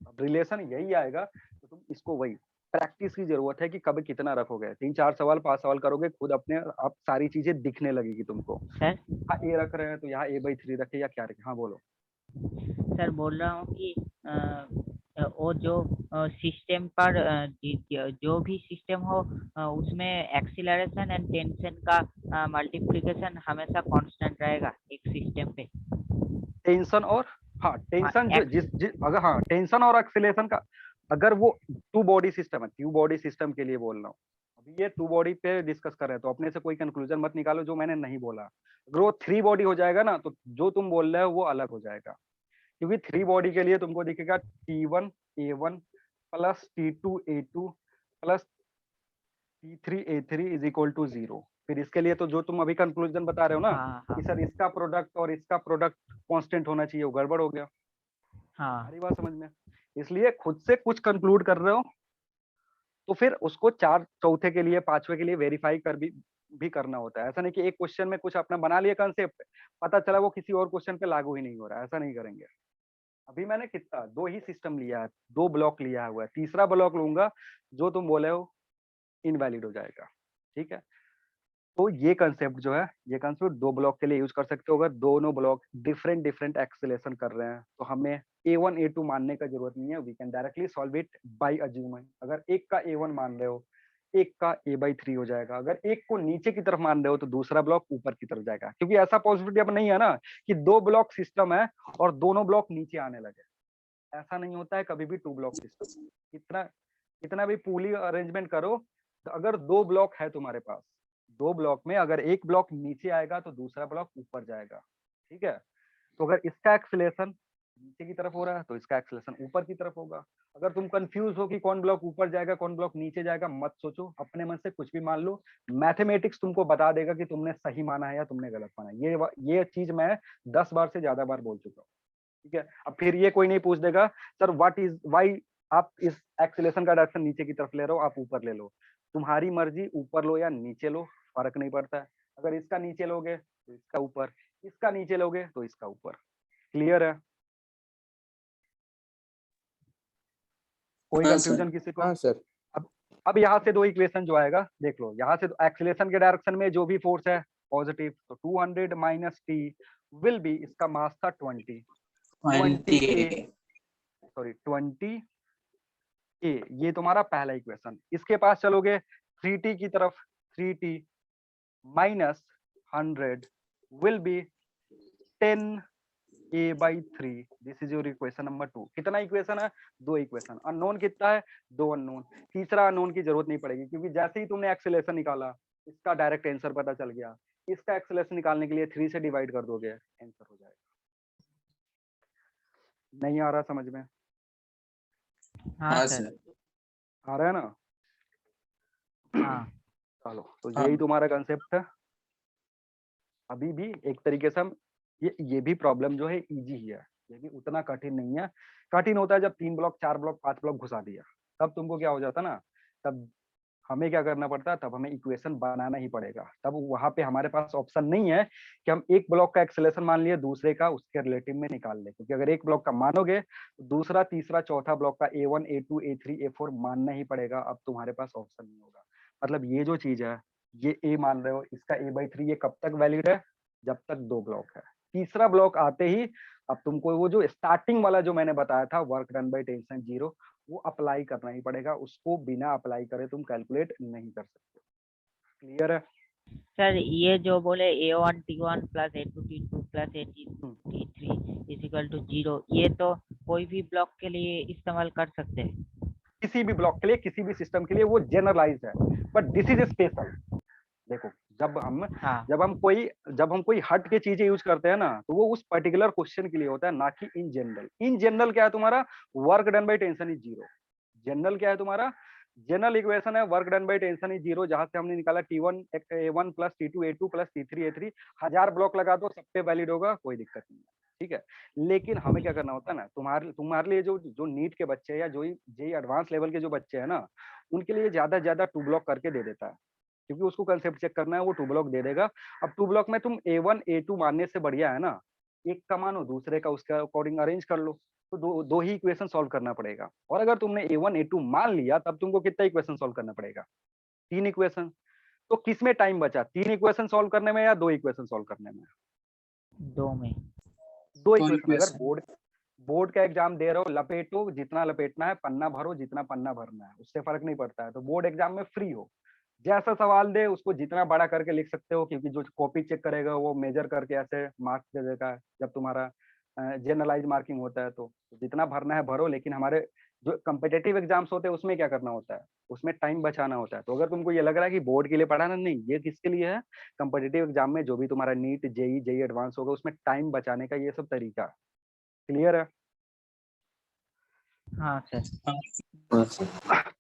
अब रिलेशन यही आएगा, तो तुम इसको वही प्रैक्टिस की जरूरत है कि कब कितना रखोगे। 3-4 सवाल 5 सवाल करोगे, खुद अपने आप सारी चीजें दिखने लगेगी तुमको। सर हाँ ए रख रहे हैं तो यहाँ A/3 रखे या क्या रखे, हाँ बोलो। सर बोल रहा हूँ कि वो जो सिस्टम पर जो भी सिस्टम हो उसमें एक्सीलरेशन एंड टेंशन का मल्टीप्लिकेशन हमेशा कांस्टेंट रहेगा एक सिस्टम पे। टेंशन और हाँ टेंशन जो एक्स- जिस अगर हाँ टेंशन और एक्सीलरेशन का, अगर वो टू बॉडी सिस्टम है, टू बॉडी सिस्टम के लिए बोल रहा हूँ, अभी ये टू बॉडी पे डिस्कस कर रहे हैं तो अपने से कोई कंक्लूजन मत निकालो जो मैंने नहीं बोला। अगर वो 3 बॉडी हो जाएगा ना तो जो तुम बोल रहे हो वो अलग हो जाएगा, क्योंकि 3 बॉडी के लिए तुमको दिखेगा T1 A1 plus T2 A2 plus T3 A3 is equal to 0। फिर इसके लिए तो जो तुम अभी कंक्लूजन बता रहे हो ना हाँ कि सर इसका प्रोडक्ट और इसका प्रोडक्ट कांस्टेंट होना चाहिए, वो गड़बड़ हो गया। हाँ हमारी बात समझ में? इसलिए खुद से कुछ कंक्लूड कर रहे हो तो फिर उसको चौथे के लिए 5वें के लिए वेरीफाई कर भी करना होता है। ऐसा नहीं कि एक क्वेश्चन में कुछ अपना बना लिया कंसेप्ट, पता चला वो किसी और क्वेश्चन पे लागू ही नहीं हो रहा है, ऐसा नहीं करेंगे। अभी मैंने कितना 2 ही सिस्टम लिया है, 2 ब्लॉक लिया हुआ है, तीसरा ब्लॉक लूंगा जो तुम बोले हो इनवैलिड हो जाएगा, ठीक है। तो ये कंसेप्ट जो है, ये कंसेप्ट 2 ब्लॉक के लिए यूज कर सकते हो। अगर दोनों ब्लॉक डिफरेंट डिफरेंट एक्सेलेरेशन कर रहे हैं तो हमें A1 A2 मानने का जरूरत नहीं है, we can directly solve it by assuming. अगर एक का A1 मान रहे हो, एक का A/3 हो जाएगा। अगर एक को नीचे की तरफ मान रहे हो तो दूसरा ब्लॉक ऊपर की तरफ जाएगा, क्योंकि ऐसा पॉसिबिलिटी अब नहीं है ना कि 2 ब्लॉक सिस्टम है और दोनों ब्लॉक नीचे आने लगे। ऐसा नहीं होता है कभी भी 2 ब्लॉक सिस्टम। कितना कितना भी पूली अरेंजमेंट करो, तो अगर 2 ब्लॉक है तुम्हारे पास, 2 ब्लॉक में अगर एक ब्लॉक नीचे आएगा तो दूसरा ब्लॉक ऊपर जाएगा, ठीक है। तो अगर इसका एक्सेलेरेशन नीचे की तरफ हो रहा है तो इसका एक्सेलेरेशन ऊपर की तरफ होगा। अगर तुम कंफ्यूज हो कि कौन ब्लॉक ऊपर जाएगा कौन ब्लॉक नीचे जाएगा, मत सोचो, अपने मन से कुछ भी मान लो। मैथमेटिक्स तुमको बता देगा कि तुमने सही माना है या तुमने गलत माना है। ये चीज मैं 10 बार से ज्यादा बार बोल चुका हूँ, ठीक है। अब फिर ये कोई नहीं पूछ देगा सर व्हाट इज व्हाई आप इस एक्सेलेरेशन का डायरेक्शन नीचे की तरफ ले रहे हो, आप ऊपर ले लो। तुम्हारी मर्जी, ऊपर लो या नीचे लो, फर्क नहीं पड़ता है। अगर इसका नीचे लोगे तो इसका ऊपर, इसका नीचे लोगे तो इसका ऊपर। क्लियर है? कोई हाँ सर। कंफ्यूजन किसी को? हाँ सर। अब यहाँ से 2 इक्वेशन जो आएगा देख लो। यहाँ से एक्सेलेरेशन के डायरेक्शन में जो भी फोर्स है पॉजिटिव, तो 200 माइनस टी विल बी, इसका मास था 20 20 सॉरी 20 ए, ये तुम्हारा पहला इक्वेशन। इसके पास चलोगे 3t की तरफ, 3t minus 100 will be 10A/3। This is your equation number 2। कितना इक्वेशन है? 2 इक्वेशन। अननोन कितना है? 2 अननोन। तीसरा अननोन की जरूरत नहीं पड़ेगी, क्योंकि जैसे ही तुमने एक्सेलेरेशन निकाला इसका डायरेक्ट आंसर पता चल गया। इसका एक्सेलेरेशन निकालने के लिए 3 से डिवाइड कर दोगे, आंसर हो जाएगा। नहीं आ रहा समझ में? हाँ हाँ सर। सर। आ रहा है ना? हाँ चलो, तो हाँ। यही तुम्हारा कंसेप्ट है। अभी भी एक तरीके से हम ये भी प्रॉब्लम जो है इजी ही है, ये भी उतना कठिन नहीं है। कठिन होता है जब 3 ब्लॉक 4 ब्लॉक 5 ब्लॉक घुसा दिया, तब तुमको क्या हो जाता ना, तब हमें क्या करना पड़ता है, तब हमें इक्वेशन बनाना ही पड़ेगा। तब वहां पे हमारे पास ऑप्शन नहीं है कि हम एक ब्लॉक का एक्सेलेरेशन मान लिए, दूसरे का उसके रिलेटिव में निकाल ले, क्योंकि अगर एक ब्लॉक का मानोगे तो दूसरा तीसरा चौथा ब्लॉक का A1 A2 A3 A4 मानना ही पड़ेगा। अब तुम्हारे पास ऑप्शन नहीं होगा। मतलब ये जो चीज है, ये A मान रहे हो, इसका A/3 ये कब तक वैलिड है, जब तक 2 ब्लॉक है। तीसरा ब्लॉक आते ही अब तुमको वो जो स्टार्टिंग वाला जो मैंने बताया था, work done by tension zero, वो अप्लाई करना ही पड़ेगा। उसको बिना अप्लाई करे तुम कैलकुलेट नहीं कर सकते। क्लियर है? सर ये जो बोले A1 T1 plus A2 T2 plus A3 T3 is equal to 0, ये तो कोई भी ब्लॉक के लिए इस्तेमाल कर सकते हैं? किसी भी ब्लॉक के लिए, किसी भी सिस्टम के लिए वो जनरलाइज है, बट दिस इज स्पेशल। देखो, हाँ जब हम कोई हट के चीजें यूज करते हैं ना, तो वो उस पर्टिकुलर क्वेश्चन के लिए होता है, ना कि इन जनरल। इन जनरल क्या है तुम्हारा, work done by tension is zero. General क्या है तुम्हारा, जनरल इक्वेशन है work done by tension is zero, जहां से हमने निकाला T1 A1 plus T2 A2 plus T3 A3। 1000 block लगा दो, सब पे वैलिड होगा, कोई दिक्कत नहीं है। ठीक है, लेकिन हमें क्या करना होता है ना, तुम्हारे लिए जो जो नीट के बच्चे हैं या जो जेई एडवांस लेवल के जो बच्चे हैं ना, उनके लिए ज्यादा से ज्यादा 2 ब्लॉक करके दे देता है, क्योंकि उसको कंसेप्ट चेक करना है, वो 2 ब्लॉक दे देगा। अब 2 ब्लॉक में तुम A1 A2 मानने से बढ़िया है ना, एक का मानो, दूसरे का उसके अकॉर्डिंग अरेंज कर लो। तो दो ही इक्वेशन सॉल्व करना पड़ेगा। और अगर तुमने A1 A2 मान लिया, तब तुमको कितना इक्वेशन सॉल्व करना पड़ेगा, 3 इक्वेशन। तो किस में टाइम बचा, 3 इक्वेशन सॉल्व करने में या 2 इक्वेशन सॉल्व करने में? 2 में। 2 2 इक्वेशन। अगर equation. बोर्ड का एग्जाम दे रहे हो, लपेटो जितना लपेटना है, पन्ना भरो जितना पन्ना भरना है, उससे फर्क नहीं पड़ता है। तो बोर्ड एग्जाम में फ्री हो, जैसा सवाल दे उसको जितना बड़ा करके लिख सकते हो, क्योंकि जो कॉपी चेक करेगा वो मेजर करके ऐसे मार्क्स दे देगा। जब तुम्हारा जनरलाइज मार्किंग होता है तो जितना भरना है भरो। लेकिन हमारे जो कम्पिटेटिव एग्जाम्स होते हैं उसमें क्या करना होता है, उसमें टाइम बचाना होता है। तो अगर तुमको ये लग रहा है कि बोर्ड के लिए पढ़ाना, नहीं, ये किसके लिए है, कम्पिटेटिव एग्जाम में जो भी तुम्हारा नीट जेई एडवांस होगा, उसमें टाइम बचाने का ये सब तरीका। क्लियर है? हाँ सर।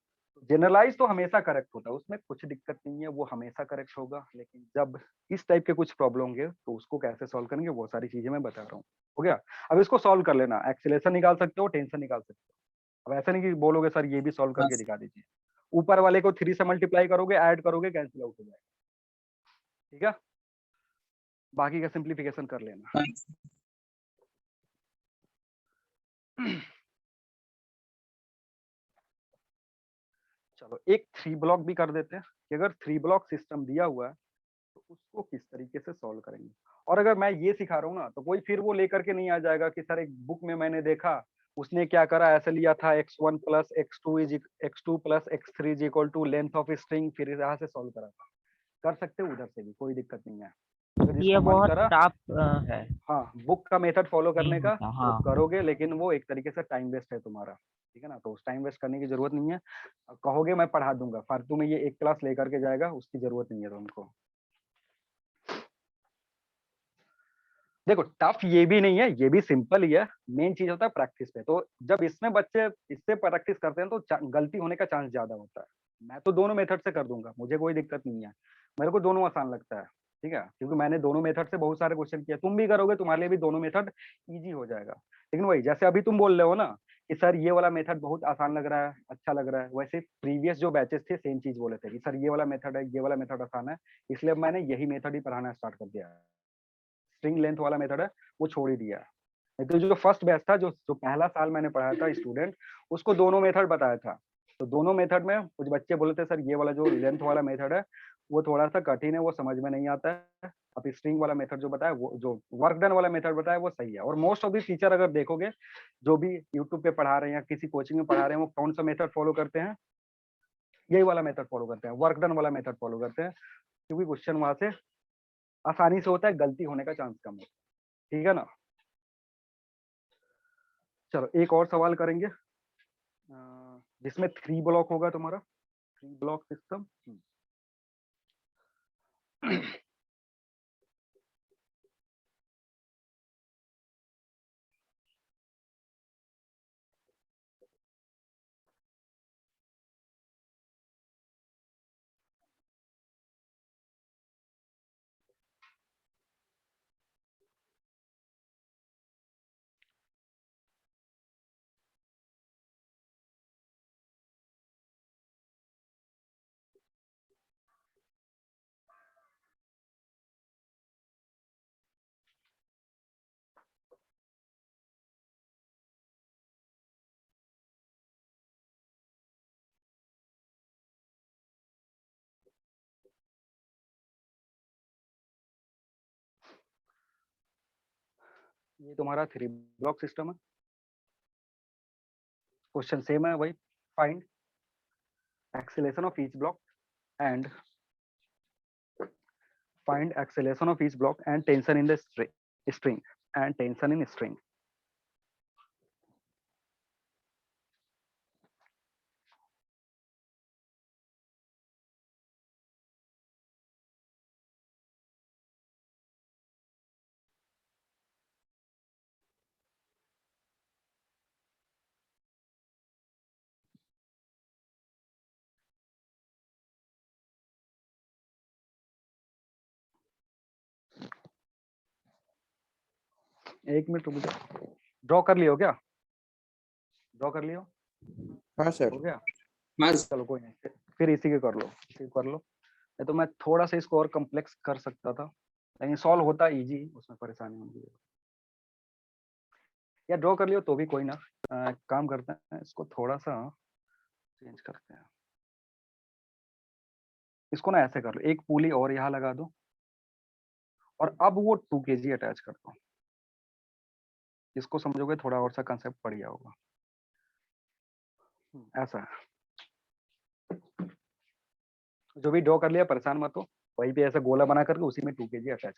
जनरलाइज तो हमेशा करेक्ट होता है, उसमें कुछ दिक्कत नहीं है, वो हमेशा करेक्ट होगा। लेकिन जब इस टाइप के कुछ प्रॉब्लम होंगे तो उसको कैसे सॉल्व करेंगे, वो सारी चीजें मैं बता रहा हूँ। हो गया? अब इसको सॉल्व कर लेना, एक्सेलेरेशन निकाल सकते हो, टेंशन निकाल सकते हो। अब ऐसा नहीं कि बोलोगे सर ये भी सॉल्व करके दिखा दीजिए। ऊपर वाले को 3 से मल्टीप्लाई करोगे, ऐड करोगे, कैंसिल आउट हो जाएगा। ठीक है, बाकी का सिंप्लीफिकेशन कर लेना। चलो एक 3 ब्लॉक भी कर देते हैं, कि अगर 3 ब्लॉक सिस्टम दिया हुआ है तो उसको किस तरीके से सॉल्व करेंगे। और अगर मैं ये सिखा रहा हूँ ना, तो कोई फिर वो लेकर के नहीं आ जाएगा कि सर एक बुक में मैंने देखा, उसने क्या करा, ऐसे लिया था x1 plus x2 plus x3 is equal to length of string, फिर यहाँ से सॉल्व करा था। कर सकते हो उधर से भी, कोई दिक्कत नहीं है। अगर ये जिसको मन बहुत करा, टफ है। हाँ, बुक का मेथड फॉलो नहीं करने का होता, तो हाँ। करोगे, लेकिन वो एक तरीके से टाइम वेस्ट है तुम्हारा। ठीक है ना, तो उस टाइम वेस्ट करने की जरूरत नहीं है। कहोगे मैं पढ़ा दूंगा, फालतू में ये एक क्लास लेकर के जाएगा, उसकी जरूरत नहीं है तुमको। देखो टफ ये भी नहीं है, ये भी सिंपल ही है। मेन चीज होता है प्रैक्टिस पे। तो जब इसमें बच्चे इससे प्रैक्टिस करते हैं तो गलती होने का चांस ज्यादा होता है। मैं तो दोनों मेथड से कर दूंगा, मुझे कोई दिक्कत नहीं है। मेरे को दोनों आसान लगता है। ठीक है, क्योंकि मैंने दोनों मेथड से बहुत सारे क्वेश्चन किए। तुम भी करोगे, तुम्हारे लिए भी दोनों मेथड इजी हो जाएगा। लेकिन वही, जैसे अभी तुम बोल रहे हो ना कि सर ये वाला मेथड बहुत आसान लग रहा है, अच्छा लग रहा है, वैसे प्रीवियस जो बैचेस थे सेम चीज बोले थे कि सर ये वाला मेथड है, ये वाला मेथड आसान है, इसलिए मैंने यही मेथड ही पढ़ाना स्टार्ट कर दिया है। स्ट्रिंग लेंथ वाला मेथड है वो छोड़ ही दिया है। नहीं तो जो फर्स्ट बैच था, जो जो पहला साल मैंने पढ़ाया था स्टूडेंट, उसको दोनों मेथड बताया था। तो दोनों मेथड में कुछ बच्चे बोले थे सर ये वाला जो लेंथ वाला मेथड है वो थोड़ा सा कठिन है, वो समझ में नहीं आता है। अब स्ट्रिंग वाला मेथड जो बताया, वो जो वर्क डन वाला मेथड बताया, वो सही है। और मोस्ट ऑफ द टीचर अगर देखोगे, जो भी यूट्यूब पे पढ़ा रहे हैं या किसी कोचिंग में पढ़ा रहे हैं, वो कौन सा मेथड फॉलो करते हैं, यही वाला मेथड फॉलो करते हैं, वर्क डन वाला मेथड फॉलो करते हैं। क्योंकि क्वेश्चन वहां से आसानी से होता है, गलती होने का चांस कम है। ठीक है ना? चलो एक और सवाल करेंगे, जिसमें 3 ब्लॉक होगा तुम्हारा, 3 ब्लॉक सिस्टम। ये तुम्हारा 3 ब्लॉक सिस्टम है। क्वेश्चन सेम है भाई, find acceleration of each block and find acceleration of each block and tension in the string and tension in string. एक मिनट रुक जाओ, ड्रॉ कर लियो क्या? ड्रॉ कर लियो? हाँ सर। हो गया? बस चलो कोई नहीं, फिर इसी के कर लो, इसी को कर लो। नहीं तो मैं थोड़ा सा इसको और कम्प्लेक्स कर सकता था, लेकिन सॉल्व होता इजी, उसमें परेशानी होगी। या ड्रॉ कर लियो तो भी कोई ना, काम करते हैं, इसको थोड़ा सा चेंज करते हैं। इसको ना ऐसे कर लो, एक पुली और यहाँ लगा दो और अब वो 2 kg अटैच कर दो। इसको समझोगे थोड़ा और सा कंसेप्ट बढ़िया होगा। ऐसा है, जो भी ड्रॉ कर लिया परेशान मत हो, वहीं पे ऐसा गोला बना करके उसी में 2 kg अटैच।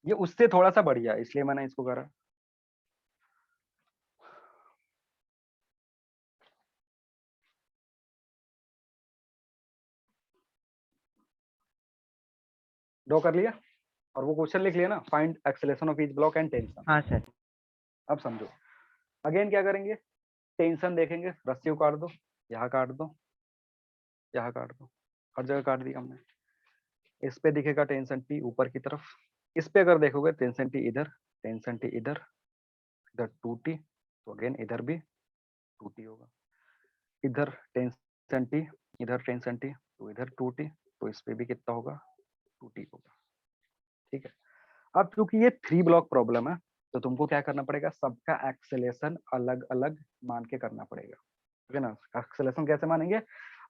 ये उससे थोड़ा सा बढ़िया है, इसलिए मैंने इसको करा। ड्रॉ कर लिया और वो क्वेश्चन लिख लिया ना, find acceleration of each block and tension. हाँ सर। अब समझो, अगेन क्या करेंगे, टेंशन देखेंगे, रस्सी को काट दो, यहाँ काट दो, यहाँ काट दो, हर जगह काट दिया हमने। इस पे दिखेगा टेंशन टी ऊपर की तरफ, इस पे अगर देखोगे टेंशन टी इधर, टेंशन टी इधर, इधर 2T, तो अगेन इधर भी 2T होगा। इधर टेंशन टी, इधर टेंशन टी, तो इधर 2T, तो इस पे भी कितना होगा, 2T होगा। ठीक है, अब क्योंकि ये 3 ब्लॉक प्रॉब्लम है, तो तुमको क्या करना पड़ेगा, सबका एक्सेलेरेशन अलग अलग मान के करना पड़ेगा। ठीक है ना, एक्सेलेरेशन कैसे मानेंगे,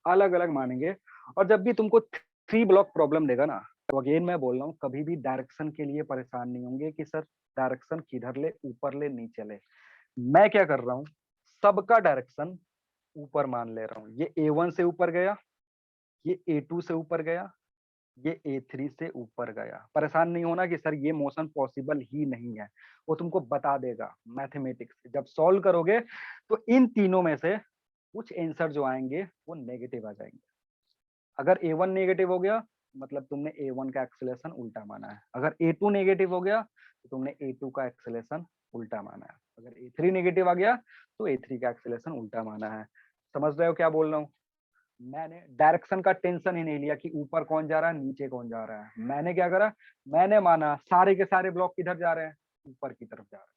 अलग अलग मानेंगे। और जब भी तुमको 3 ब्लॉक प्रॉब्लम देगा ना, तो अगेन मैं बोल रहा हूँ, कभी भी डायरेक्शन के लिए परेशान नहीं होंगे कि सर डायरेक्शन किधर ले, ऊपर ले, नीचे ले। मैं क्या कर रहा हूँ, सबका डायरेक्शन ऊपर मान ले रहा हूँ। ये A1 से ऊपर गया, ये A2 से ऊपर गया, ये A3 से ऊपर गया। परेशान नहीं होना कि सर ये मोशन पॉसिबल ही नहीं है, वो तुमको बता देगा मैथमेटिक्स। जब सॉल्व करोगे तो इन तीनों में से कुछ आंसर जो आएंगे वो नेगेटिव आ जाएंगे। अगर A1 नेगेटिव हो गया मतलब तुमने A1 का एक्सेलेरेशन उल्टा माना है। अगर A2 नेगेटिव हो गया तो तुमने A2 का एक्सेलेरेशन उल्टा माना है। अगर A3 नेगेटिव आ गया तो A3 का एक्सेलेरेशन उल्टा माना है। समझ रहे हो क्या बोल रहा हूँ? मैंने डायरेक्शन का टेंशन ही नहीं लिया कि ऊपर कौन जा रहा है, नीचे कौन जा रहा है। मैंने क्या करा, मैंने माना सारे के सारे ब्लॉक किधर जा रहे हैं, ऊपर की तरफ जा रहे हैं।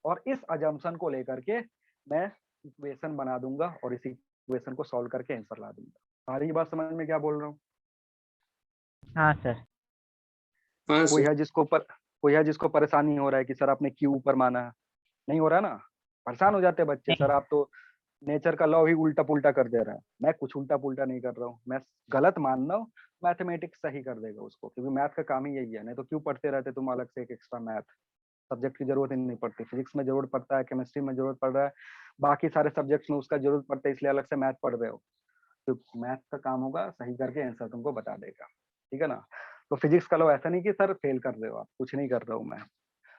और इस अजम्पशन को लेकर के मैं इक्वेशन बना दूंगा और इसी इक्वेशन को सॉल्व करके आंसर ला दूंगा। सारी बात समझ में क्या बोल रहा हूँ? हाँ सर। हाँ कोई सर। है जिसको परेशानी हो रहा है कि सर आपने क्यों ऊपर माना है? नहीं हो रहा ना, परेशान हो जाते हैं बच्चे, सर आप तो नेचर का लॉ ही उल्टा पुल्टा कर दे रहा है। मैं कुछ उल्टा पुल्टा नहीं कर रहा हूँ, मैं गलत मान रहा हूँ, मैथमेटिक्स सही कर देगा उसको, क्योंकि मैथ का काम ही यही है। नहीं तो क्यों पढ़ते रहते तुम अलग से एक एक्स्ट्रा मैथ? सब्जेक्ट की जरूरत ही नहीं पड़ती, फिजिक्स में जरूरत पड़ता है, केमिस्ट्री में जरूरत पड़ रहा है, बाकी सारे सब्जेक्ट्स में उसका जरूरत पड़ता है, इसलिए अलग से मैथ पढ़ रहे हो। तो मैथ का काम होगा सही करके आंसर तुमको बता देगा। ठीक है ना? तो फिजिक्स का लॉ ऐसा नहीं कि सर फेल कर रहे हो आप, कुछ नहीं कर रहा हूँ मैं।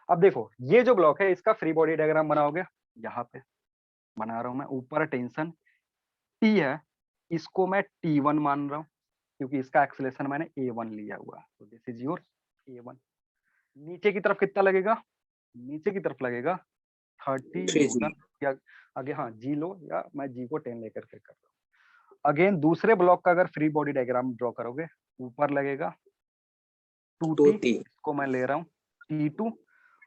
अब देखो ये जो ब्लॉक है इसका फ्री बॉडी डायग्राम बनाओगे, यहाँ पे बना रहा हूँ मैं। ऊपर टेंशन T है, इसको मैं T1 मान रहा हूँ क्योंकि इसका एक्सेलेरेशन मैंने A1 लिया हुआ है, तो दिस इज योर A1। नीचे की तरफ कितना लगेगा, नीचे की तरफ लगेगा 30 न्यूटन, या आगे हाँ G लो, या मैं G को 10 लेकर के कर रहा हूँ। अगेन दूसरे ब्लॉक का अगर फ्री बॉडी डायग्राम ड्रॉ करोगे, ऊपर लगेगा 2T, इसको मैं ले रहा हूँ T2,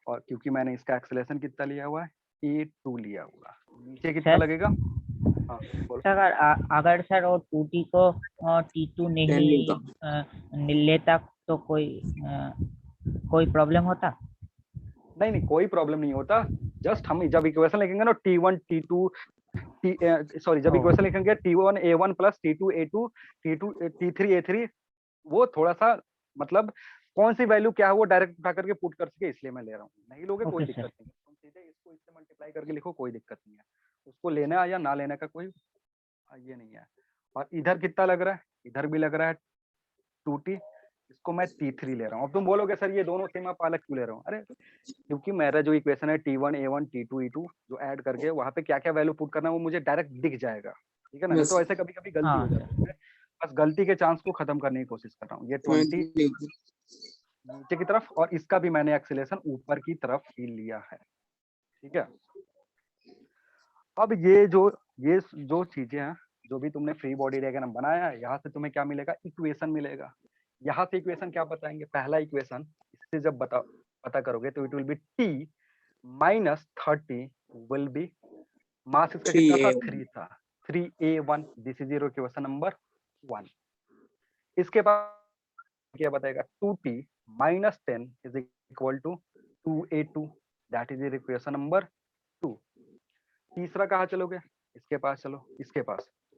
और क्योंकि मैंने इसका एक्सेलेरेशन कितना लिया हुआ है, A2 लिया हुआ है। नीचे कितना सर? लगेगा? हाँ बोलो। सर अगर सर वो 2T को T2 नहीं लेता तो कोई प्रॉब्लम होता? नहीं कोई प्रॉब्लम नहीं होता। जस्ट हम जब इक्वेशन लिखेंगे ना T1 T2 सॉरी जब इक्वेशन लिखेंगे T1 A1 plus T2 A2 T2 T3 A3, वो थोड़ा सा मतलब कौन सी वैल्यू क्या है वो डायरेक्ट उठा करके पुट कर सके, इसलिए मैं ले रहा हूँ। नहीं लोगे कोई Okay, दिक्कत sir. नहीं है, तुम सीधे इसको इससे मल्टीप्लाई करके लिखो, कोई दिक्कत नहीं है। उसको लेना या ना लेने का कोई ये नहीं है। और इधर कितना लग रहा है, इधर भी लग रहा है 2t, इसको मैं t3 ले रहा हूँ। अब तुम बोलोगे सर ये दोनों सेम आप अलग क्यों ले रहे हो? अरे क्योंकि मेरा जो इक्वेशन है t1 a1 t2 e2 जो ऐड करके वहां पे क्या क्या वैल्यू पुट करना है वो मुझे डायरेक्ट दिख जाएगा, ठीक है ना। नहीं तो ऐसे कभी कभी गलती हो हाँ, जाती है, बस गलती के चांस को खत्म करने की कोशिश कर रहा हूँ। ये 20 नीचे की तरफ और इसका भी मैंने एक्सीलरेशन ऊपर की तरफ ही लिया है, ठीक है। अब ये जो चीजें हैं, जो भी तुमने फ्री बॉडी डायग्राम बनाया है, यहाँ से तुम्हें क्या मिलेगा, इक्वेशन मिलेगा। यहाँ से इक्वेशन क्या बताएंगे, पहला इक्वेशन इससे जब पता करोगे तो it will be t minus 30 will be, mass इसका कितना था, 3 था, 3a1, this is your equation number 1। इसके बाद क्या बताएगा, 2t minus 10 is equal to 2a2, that is your equation number 2। तीसरा कहाँ चलोगे, इसके पास चलो,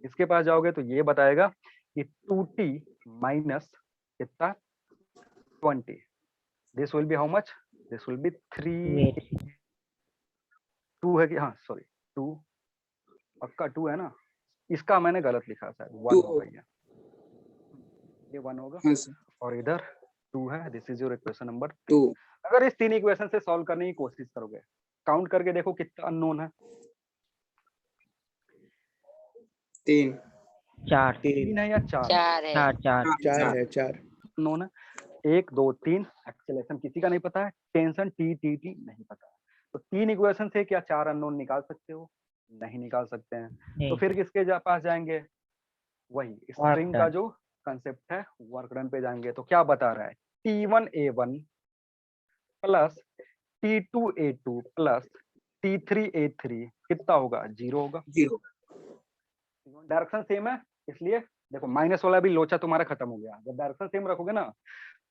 इसके पास जाओगे तो ये बताएगा कि 2t माइनस कितना 20, this will B how much, this will B 3, 2 है कि, हाँ सॉरी 2, पक्का 2 है ना, इसका मैंने गलत लिखा शायद, 1 होगा ये 1 होगा, और इधर 2 है, this is your equation number 2। अगर इस तीन इक्वेशन से सॉल्व करने की कोशिश करोगे, काउंट करके देखो कितना अननोन है, 3 है या 4 है? 4 अननोन है, 1 2 3, एक्सेलरेशन किसी का नहीं पता है, टेंशन टी टी टी नहीं पता है। तो 3 इक्वेशन से क्या 4 अननोन निकाल सकते हो? नहीं निकाल सकते हैं। तो नहीं, फिर किसके पास जाएंगे, वही स्ट्रिंग का जो कंसेप्ट है वर्क डन पे जाएंगे। तो क्या बता रहा है, t1a1 plus t2a2 plus t3a3 कितना होगा, 0 होगा। डायरेक्शन सेम है, इसलिए देखो माइनस वाला भी लोचा तुम्हारा खत्म हो गया। जब डायरेक्शन सेम रखोगे ना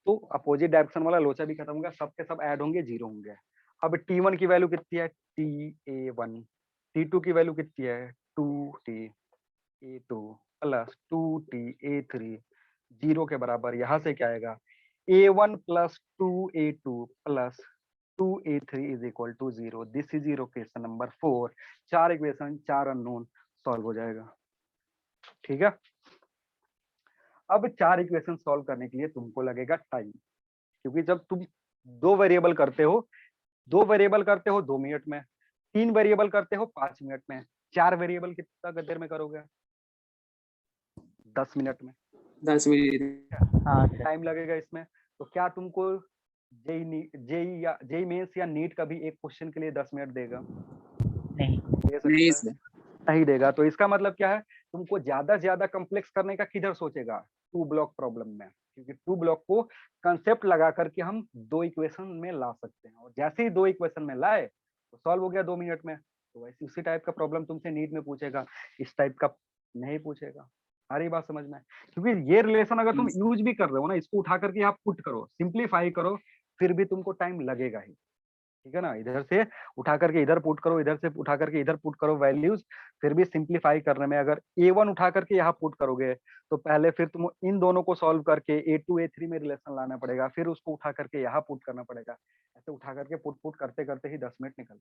तो अपोजिट डायरेक्शन वाला लोचा भी खत्म हो गया, सबके सब ऐड होंगे, 0 होंगे। अब t1 की वैल्यू कितनी है, ta1, t2 की वैल्यू कितनी है, 2ta2 प्लस 2ta3, 0 के बराबर। यहाँ से क्या आएगा, a1 plus 2a2 plus 2a3 is equal to 0, this is your equation number 4। 4 equation 4 unknown solve हो जाएगा, ठीक है। अब 4 इक्वेशन सॉल्व करने के लिए तुमको लगेगा टाइम, क्योंकि जब तुम 2 वेरिएबल करते हो 2 मिनट में, 3 वेरिएबल करते हो 5 मिनट में, 4 वेरिएबल कितना देर में करोगे, 10 मिनट में, 10 मिनट। हाँ सर, टाइम लगेगा इसमें। तो क्या तुमको जेई मेंस या नीट का भी एक क्वेश्चन के लिए 10 मिनट देगा? नहीं, दे सकता है? नहीं देगा। तो इसका मतलब क्या है, तुमको ज्यादा से ज्यादा कॉम्प्लेक्स करने का किधर सोचेगा, 2 ब्लॉक प्रॉब्लम में, क्योंकि 2 ब्लॉक को कंसेप्ट लगा करके हम 2 इक्वेशन में ला सकते हैं, और जैसे ही 2 इक्वेशन में लाए तो सॉल्व हो गया 2 मिनट में। तो वैसे उसी टाइप का प्रॉब्लम तुमसे नीट में पूछेगा, इस टाइप का नहीं पूछेगा। सारी बात समझ में है? क्योंकि ये रिलेशन अगर तुम यूज भी कर रहे हो ना, इसको उठा करके आप पुट करो, सिंप्लीफाई करो, फिर भी तुमको टाइम लगेगा ही, ठीक है ना। इधर से उठा करके इधर पुट करो, इधर से उठा करके इधर पुट करो वैल्यूज, फिर भी सिंप्लीफाई करने में अगर a1 उठा करके यहाँ पुट करोगे तो पहले फिर तुम इन दोनों को सॉल्व करके a2 a3 में रिलेशन लाना पड़ेगा, फिर उसको उठा करके यहाँ पुट करना पड़ेगा। ऐसे उठा करके पुट करते करते ही 10 मिनट निकल गए,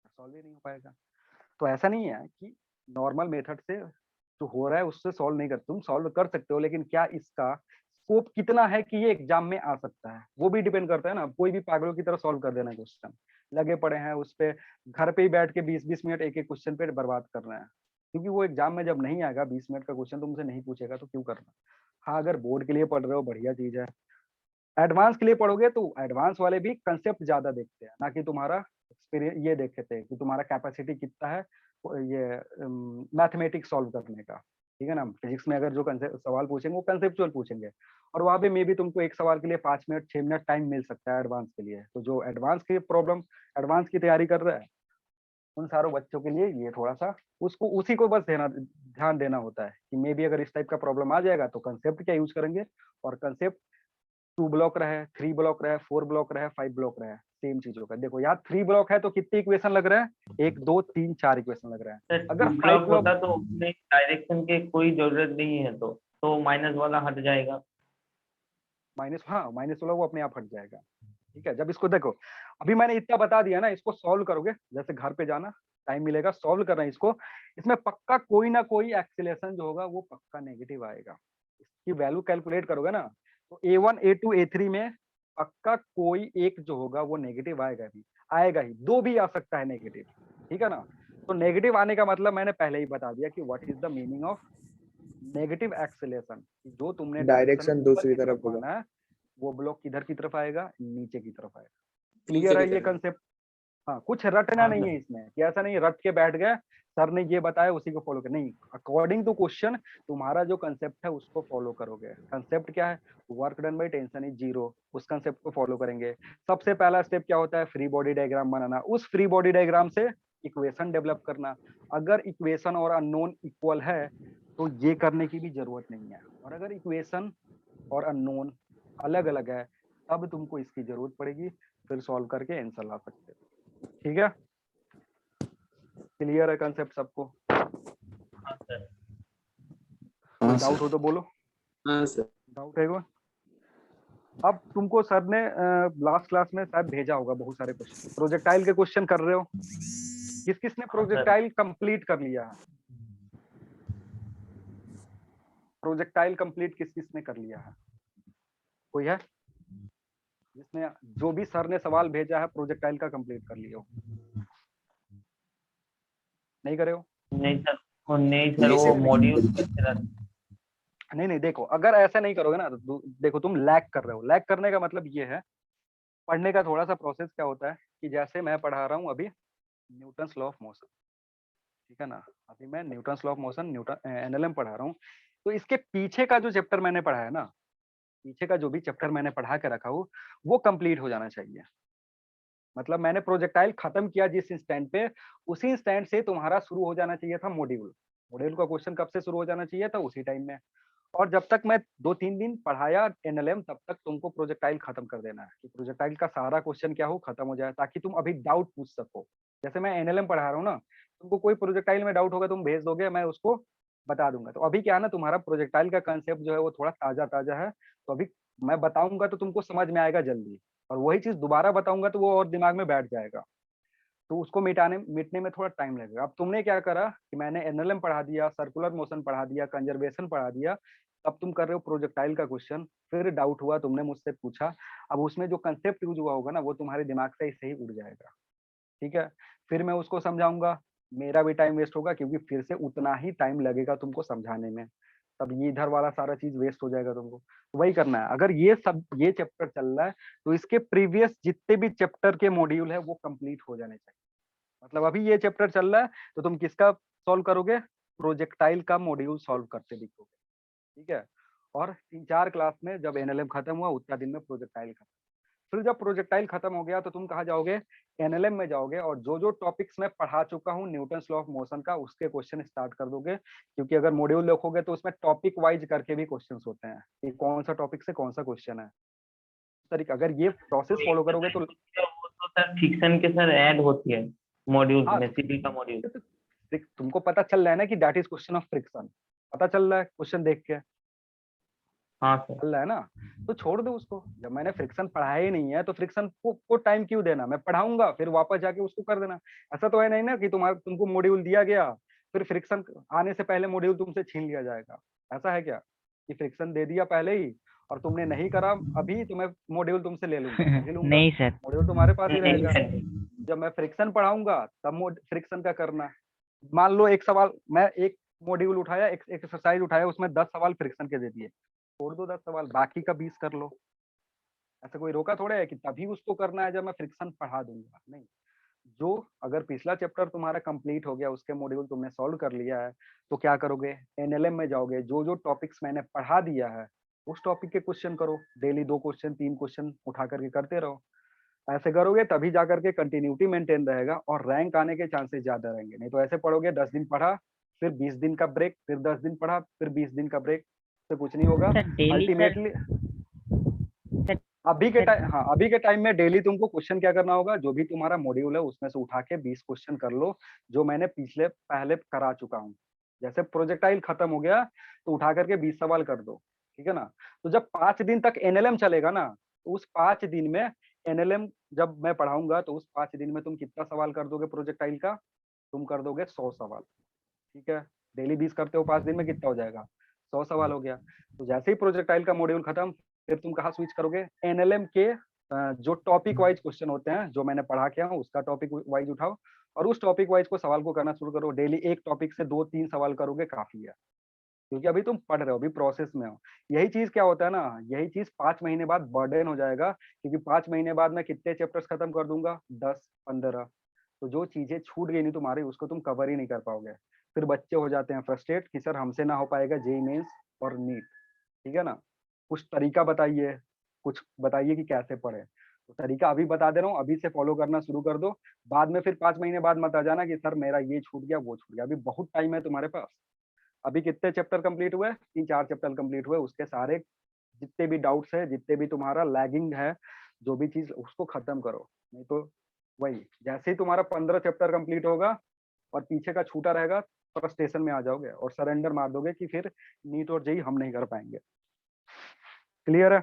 सॉल्व ही नहीं हो पाएगा। तो ऐसा नहीं है कि नॉर्मल मेथड से जो हो रहा है उससे सॉल्व नहीं कर, तुम सॉल्व कर सकते हो, लेकिन क्या इसका स्कोप कितना है कि ये एग्जाम में आ सकता है, वो भी डिपेंड करता है ना। कोई भी पागलों की तरह सॉल्व कर देना क्वेश्चन, लगे पड़े हैं उस पे, घर पे ही बैठ के 20-20 मिनट एक एक क्वेश्चन पे बर्बाद कर रहे हैं, क्योंकि वो एग्जाम में जब नहीं आएगा 20 मिनट का क्वेश्चन तुमसे नहीं पूछेगा तो क्यों करना। हाँ अगर बोर्ड के लिए पढ़ रहे हो बढ़िया चीज है, एडवांस के लिए पढ़ोगे तो एडवांस वाले भी कंसेप्ट ज्यादा देखते हैं, ना कि तुम्हारा एक्सपीरियंस ये देखते हैं कि तुम्हारा कैपेसिटी कितना है ये मैथमेटिक्स सॉल्व करने का, ठीक है ना। फिजिक्स में अगर जो सवाल पूछेंगे वो कंसेप्चुअल पूछेंगे, और वहाँ पे मे भी तुमको एक सवाल के लिए 5 मिनट 6 मिनट टाइम मिल सकता है एडवांस के लिए। तो जो एडवांस की प्रॉब्लम, एडवांस की तैयारी कर रहा है उन सारों बच्चों के लिए ये थोड़ा सा उसको उसी को बस ध्यान देना होता है कि मे भी अगर इस टाइप का प्रॉब्लम आ जाएगा तो कंसेप्ट क्या यूज करेंगे, और कंसेप्ट 2 ब्लॉक रहे, 3 ब्लॉक रहे, 4 ब्लॉक रहे, 5 ब्लॉक रहे, सेम चीजों का। देखो यार 3 ब्लॉक है तो कितने इक्वेशन लग रहे हैं, 1 2 3 4 इक्वेशन लग रहे हैं। अगर 5 ब्लॉक ब्लॉक होता तो उसमें डायरेक्शन के कोई जरूरत नहीं है, तो माइनस वाला हट जाएगा। माइनस, हाँ माइनस वाला वो अपने आप हट जाएगा। ठीक है, जब इसको देखो, अभी मैंने इतना बता दिया ना, इसको सॉल्व करोगे, जैसे घर पे जाना, टाइम मिलेगा, सॉल्व करना है इसको, इसमें पक्का कोई ना कोई एक्सीलरेशन जो होगा वो पक्का नेगेटिव आएगा। इसकी वैल्यू कैलकुलेट करोगे ना, तो A1 A2 A3 में पक्का कोई एक जो होगा वो नेगेटिव आएगा ही, दो भी आ सकता है नेगेटिव। ठीक है ना, तो नेगेटिव आने का मतलब मैंने पहले ही बता दिया कि what is the meaning of negative acceleration. जो तुमने डायरेक्शन दूसरी तरफ होगा। आना है वो ब्लॉक किधर की तरफ आएगा, नीचे की तरफ आएगा। क्लियर है ये कंसेप्ट? हाँ, कुछ रटना हाँ, नहीं है इसमें कि ऐसा नहीं रट के बैठ गए, सर ने ये बताया उसी को फॉलो कर, नहीं, अकॉर्डिंग टू क्वेश्चन तुम्हारा जो कंसेप्ट है उसको फॉलो करोगे। कंसेप्ट क्या है? Work done by tension is zero, उस कंसेप्ट को फॉलो करेंगे। सबसे पहला स्टेप क्या होता है? फ्री बॉडी डायग्राम बनाना, उस फ्री बॉडी डायग्राम से इक्वेशन डेवलप करना। अगर इक्वेशन और अननोन इक्वल है तो ये करने की भी जरूरत नहीं है, और अगर इक्वेशन और अननोन अलग अलग है तब तुमको इसकी जरूरत पड़ेगी, फिर सॉल्व करके आंसर ला सकते हो। ठीक है, क्लियर है कंसेप्ट सबको? हाँ सर। कोई डाउट हो तो बोलो। हाँ सर। डाउट है कोई? अब तुमको सर ने लास्ट क्लास में शायद भेजा होगा बहुत सारे क्वेश्चन, प्रोजेक्टाइल के क्वेश्चन कर रहे हो। किस किस ने प्रोजेक्टाइल कंप्लीट कर लिया है? प्रोजेक्टाइल कंप्लीट किस किस ने कर लिया है? कोई है जिसने, जो भी सर ने सवाल भेजा है प्रोजेक्टाइल का कंप्लीट कर लिया हो? नहीं करे हो? नहीं सर, वो मॉड्यूल नहीं नहीं, देखो अगर ऐसा नहीं करोगे ना तो देखो तुम लैग कर रहे हो। लैग करने का मतलब ये है, पढ़ने का थोड़ा सा प्रोसेस क्या होता है कि जैसे मैं पढ़ा रहा हूँ अभी न्यूटन्स लॉ ऑफ मोशन, ठीक है ना, अभी मैं Newton's law of motion Newton NLM पढ़ा रहा हूँ, तो इसके पीछे का जो चैप्टर मैंने पढ़ा है ना, पीछे का जो भी चैप्टर मैंने पढ़ा के रखा हो वो कंप्लीट हो जाना चाहिए। मतलब मैंने प्रोजेक्टाइल खत्म किया जिस इंस्टेंट पे, उसी इंस्टेंट से तुम्हारा शुरू हो जाना चाहिए था मॉड्यूल। मॉड्यूल का क्वेश्चन कब से शुरू हो जाना चाहिए था? उसी टाइम में। और जब तक मैं 2-3 दिन पढ़ाया एनएलएम तब तक तुमको प्रोजेक्टाइल खत्म कर देना है, कि प्रोजेक्टाइल का सारा क्वेश्चन क्या हो खत्म हो जाए, ताकि तुम अभी डाउट पूछ सको। जैसे मैं एनएलएम पढ़ा रहा हूँ ना, तुमको कोई प्रोजेक्टाइल में डाउट होगा तुम भेज दोगे, मैं उसको बता दूंगा। तो अभी क्या है ना, तुम्हारा प्रोजेक्टाइल का कंसेप्ट जो है वो थोड़ा ताजा ताजा है, तो अभी मैं बताऊंगा तो तुमको समझ में आएगा जल्दी, और वही चीज दोबारा बताऊंगा तो वो और दिमाग में बैठ जाएगा, तो उसको मिटने में थोड़ा टाइम लगेगा। अब तुमने क्या करा कि मैंने एनएलएम पढ़ा दिया, सर्कुलर मोशन पढ़ा दिया, कंजर्वेशन पढ़ा दिया, अब तुम कर रहे हो प्रोजेक्टाइल का क्वेश्चन, फिर डाउट हुआ तुमने मुझसे पूछा, अब उसमें जो कंसेप्ट यूज हुआ होगा ना वो तुम्हारे दिमाग से ऐसे ही उड़ जाएगा। ठीक है, फिर मैं उसको समझाऊंगा, मेरा भी टाइम वेस्ट होगा क्योंकि फिर से उतना ही टाइम लगेगा तुमको समझाने में, तब ये इधर वाला सारा चीज वेस्ट हो जाएगा तुमको। तो वही करना है, अगर ये चैप्टर चल रहा है तो इसके प्रीवियस जितने भी चैप्टर के मॉड्यूल है वो कंप्लीट हो जाने चाहिए। मतलब अभी ये चैप्टर चल रहा है तो तुम किसका सॉल्व करोगे? प्रोजेक्टाइल का मॉड्यूल सॉल्व करते दिखोगे। ठीक है, और 3-4 क्लास में जब एनएलएम खत्म हुआ उतना दिन में प्रोजेक्टाइल खत्म। फिर जब प्रोजेक्टाइल खत्म हो गया तो तुम कहाँ जाओगे? एनएलएम में जाओगे, और जो जो टॉपिक्स मैं पढ़ा चुका हूँ न्यूटन्स लॉ ऑफ मोशन का उसके क्वेश्चन स्टार्ट कर दोगे, क्योंकि अगर मॉड्यूल लिखोगे तो उसमें टॉपिक वाइज करके भी क्वेश्चंस होते हैं कि कौन सा टॉपिक से कौन सा क्वेश्चन है। तरीका अगर ये प्रोसेस फॉलो करोगे तो वो तो सर फ्रिक्शन के सर ऐड होती है मॉड्यूल हाँ, में, सीपी का मॉड्यूल। तुमको पता चल रहा है ना कि that is question of friction, पता चल रहा है क्वेश्चन देख के? हाँ सर। चल रहा है ना, तो छोड़ दो उसको। जब मैंने फ्रिक्शन पढ़ाया ही नहीं है तो फ्रिक्शन को टाइम क्यों देना? मैं पढ़ाऊंगा फिर वापस जाके उसको कर देना। ऐसा तो है नहीं ना कि तुमको मॉड्यूल दिया गया फिर फ्रिक्शन आने से पहले मॉड्यूल तुमसे छीन लिया जाएगा। ऐसा है क्या कि फ्रिक्शन दे दिया पहले ही और तुमने नहीं करा अभी तो मैं मॉड्यूल तुमसे ले लूंगा? नहीं लूंगा, नहीं सर। मॉड्यूल तुम्हारे पास ही नहीं रहेगा। सर, जब मैं फ्रिक्शन पढ़ाऊंगा तब फ्रिक्शन का करना। मान लो एक सवाल, मैं एक मॉड्यूल उठाया, एक एक्सरसाइज उठाया, उसमें 10 सवाल फ्रिक्शन के दे दिए, छोड़ दो 10 सवाल, बाकी का 20 कर लो। ऐसा कोई रोका थोड़े है कि तभी उसको करना है जब मैं फ्रिक्शन पढ़ा दूंगा, नहीं। जो अगर पिछला चैप्टर तुम्हारा कंप्लीट हो गया, उसके मॉड्यूल तुमने सॉल्व कर लिया है, तो क्या करोगे? एनएलएम में जाओगे, जो जो टॉपिक्स मैंने पढ़ा दिया है उस टॉपिक के क्वेश्चन करो, डेली 2 क्वेश्चन 3 क्वेश्चन उठा करके करते रहो। ऐसे करोगे तभी जा करके कंटिन्यूटी मेंटेन रहेगा और रैंक आने के चांसेस ज्यादा रहेंगे। नहीं तो ऐसे पढ़ोगे 10 दिन पढ़ा फिर 20 दिन का ब्रेक, फिर 10 दिन पढ़ा फिर 20 दिन का ब्रेक, से कुछ नहीं होगा सर डेली अल्टीमेटली। सर अभी के टाइम में डेली तुमको क्वेश्चन क्या करना होगा? जो भी तुम्हारा मॉड्यूल है उसमें से उठा के 20 क्वेश्चन कर लो, जो मैंने पहले करा चुका हूँ। जैसे प्रोजेक्टाइल खत्म हो गया तो उठा करके 20 सवाल कर दो, ठीक है ना। तो जब 5 दिन तक एनएलएम चलेगा ना, तो उस 5 दिन में एनएलएम जब मैं पढ़ाऊंगा तो उस 5 दिन में तुम कितना सवाल कर दोगे प्रोजेक्टाइल का? तुम कर दोगे 100 सवाल। ठीक है, डेली 20 करते हो, 5 दिन में कितना हो जाएगा? 100 सवाल हो गया। तो जैसे ही प्रोजेक्टाइल का मॉड्यूल खत्म, फिर तुम कहाँ स्विच करोगे? एनएलएम के जो टॉपिक वाइज क्वेश्चन होते हैं, जो मैंने पढ़ा के हूँ उसका टॉपिक वाइज उठाओ और उस टॉपिक वाइज को सवाल को करना शुरू करो। डेली एक टॉपिक से 2-3 सवाल करोगे काफी है, क्योंकि अभी तुम पढ़ रहे हो, अभी प्रोसेस में हो। यही चीज क्या होता है ना, यही चीज 5 महीने बाद बर्डन हो जाएगा, क्योंकि 5 महीने बाद मैं कितने चैप्टर्स खत्म कर दूंगा? 10-15। तो जो चीजें छूट गई नहीं तुम्हारी, उसको तुम कवर ही नहीं कर पाओगे। फिर बच्चे हो जाते हैं फ्रस्ट्रेट कि सर हमसे ना हो पाएगा जेईई मेंस और नीट। ठीक है ना, कुछ तरीका बताइए, कुछ बताइए कि कैसे पढ़े। तो तरीका अभी बता दे रहा हूँ, अभी से फॉलो करना शुरू कर दो। बाद में फिर 5 महीने बाद मत आ जाना कि सर मेरा ये छूट गया वो छूट गया। अभी बहुत टाइम है तुम्हारे पास। अभी कितने चैप्टर कंप्लीट हुए? 3-4 चैप्टर कंप्लीट हुए। उसके सारे जितने भी डाउट्स है, जितने भी तुम्हारा लैगिंग है, जो भी चीज, उसको खत्म करो। नहीं तो वही, जैसे ही तुम्हारा 15 चैप्टर कंप्लीट होगा और पीछे का छूटा रहेगा, फ्रस्ट्रेशन में आ जाओगे और सरेंडर मार दोगे कि फिर नीट और जेईई हम नहीं कर पाएंगे। क्लियर है?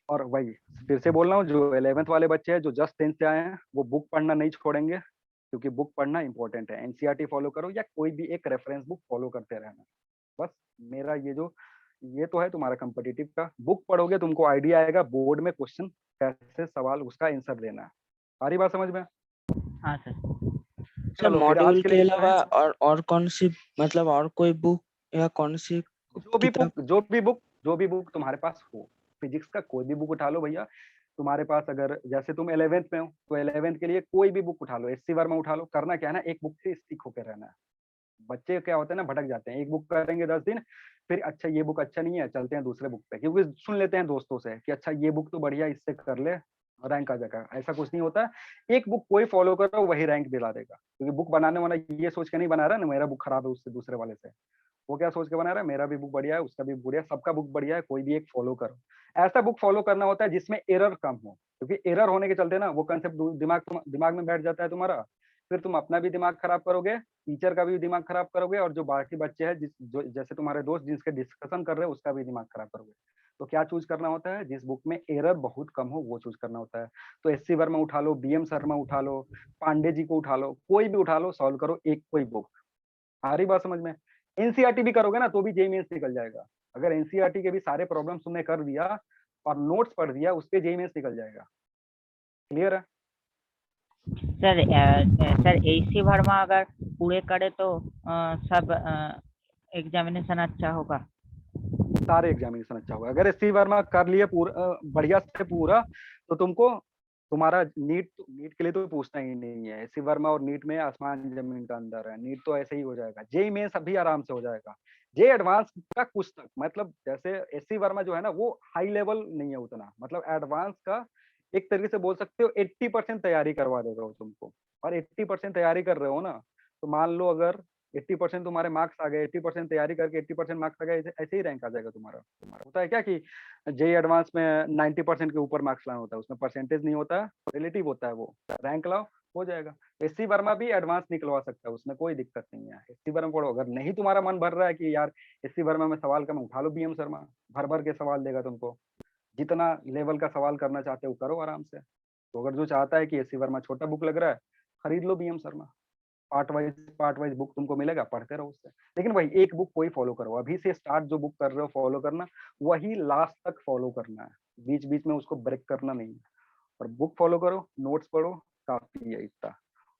और वही फिर से बोल रहा हूँ, जो 11th वाले बच्चे हैं, जो जस्ट 10th से आए हैं, वो बुक पढ़ना नहीं छोड़ेंगे, क्योंकि बुक पढ़ना इंपॉर्टेंट है। एनसीईआरटी फॉलो करो या कोई भी एक रेफरेंस बुक फॉलो करते रहना। बस मेरा ये तो है तुम्हारा कॉम्पिटिटिव का। बुक पढ़ोगे तुमको आइडिया आएगा बोर्ड में क्वेश्चन कैसे सवाल उसका आंसर देना है। सारी बात समझ में? हाँ सर। सर चलो फिर आज मॉड्यूल के के लिए इतना अलावा है। और कौन सी, मतलब और कोई बुक या कौन सी किताब? जो भी बुक तुम्हारे पास हो, फिजिक्स का कोई भी बुक उठा लो भैया। तुम्हारे पास अगर जैसे तुम 11th में हो, तो 11th के लिए कोई भी बुक उठा लो, एससी वर्मा उठा लो। करना क्या है ना, एक बुक से स्टिक होकर रहना है। बच्चे क्या होते हैं ना, भटक जाते हैं। एक बुक करेंगे 10 दिन, फिर अच्छा ये बुक अच्छा नहीं है, चलते हैं दूसरे बुक पे, क्योंकि सुन लेते हैं दोस्तों से कि अच्छा ये बुक तो बढ़िया, इससे कर ले रैंक आ जाएगा। ऐसा कुछ नहीं होता है। एक बुक कोई फॉलो करो, वही रैंक दिला देगा। क्योंकि बुक बनाने वाला ये सोच के नहीं बना रहा ना मेरा बुक खराब है उससे दूसरे वाले से। वो क्या सोच के बना रहा है, मेरा भी बुक बढ़िया है, उसका भी बढ़िया, सबका बुक बढ़िया है, कोई भी एक फॉलो करो। ऐसा बुक फॉलो करना होता है जिसमें एरर कम हो, क्योंकि एरर होने के चलते ना वो कंसेप्ट दिमाग में बैठ जाता है तुम्हारा। फिर तुम अपना भी दिमाग खराब करोगे, टीचर का भी दिमाग खराब करोगे, और जो बाकी बच्चे हैं जैसे तुम्हारे दोस्त जिसके डिस्कशन कर रहे हो, उसका भी दिमाग खराब करोगे। तो क्या चूज करना होता है? जिस बुक में एरर बहुत कम हो वो चूज करना होता है। तो एससी वर्मा उठा लो, बीएम शर्मा उठा लो, पांडे जी को उठा लो, कोई भी उठा लो, सॉल्व करो एक कोई बुक। आ रही बात समझ में? एनसीईआरटी भी करोगे ना तो भी जेईई मेंस निकल जाएगा। अगर एनसीईआरटी के भी सारे प्रॉब्लम तुमने कर दिया और नोट्स पढ़ दिया, उस पे जेईई मेंस निकल जाएगा। क्लियर है? सर एसी वर्मा अगर पूरे करे तो सब एग्जामिनेशन अच्छा होगा। सारे एग्जामिनेशन अच्छा होगा। अगर एससी वर्मा कर लिए पूरा बढ़िया से पूरा, तो तुमको तुम्हारा नीट के लिए तो पूछना ही नहीं है। एससी वर्मा और नीट में आसमान जमीन का अंदर है। नीट तो ऐसे ही हो जाएगा, जेईई मेंस अभी आराम से हो जाएगा। जेईई एडवांस का कुछ तक, मतलब जैसे एससी वर्मा जो है ना, वो हाई लेवल नहीं है उतना, मतलब एडवांस का एक तरीके से बोल सकते हो 80% तैयारी करवा देगा वो तुमको। और 80% तैयारी कर रहे हो ना, तो मान लो अगर 80% तुम्हारे मार्क्स आ गए, 80% तैयारी करके 80% मार्क्स आ गए, ऐसे ही रैंक आ जाएगा तुम्हारा। होता है क्या कि जेईई एडवांस में 90% के ऊपर मार्क्स लाना होता है, उसमें परसेंटेज नहीं होता, रिलेटिव होता है। वो रैंक लाओ, हो जाएगा। एससी वर्मा भी एडवांस निकलवा सकता है, उसमें कोई दिक्कत नहीं है। एससी वर्मा पढ़ो। अगर नहीं तुम्हारा मन भर रहा है कि यार एससी वर्मा में सवाल कम, उठा लो बीएम शर्मा, भर भर के सवाल देगा तुमको। जितना लेवल का सवाल करना चाहते हो करो आराम से। तो अगर जो चाहता है कि एससी वर्मा छोटा बुक लग रहा है, खरीद लो B M Sharma. Part wise book तुमको मिलेगा, पढ़ते रहो उससे। लेकिन वही एक बुक कोई फॉलो करो। अभी से स्टार्ट जो बुक कर रहे हो फॉलो करना, वही लास्ट तक फॉलो करना है। बीच बीच में उसको ब्रेक करना नहीं है। और बुक फॉलो करो, नोट्स पढ़ो, काफी है इतना।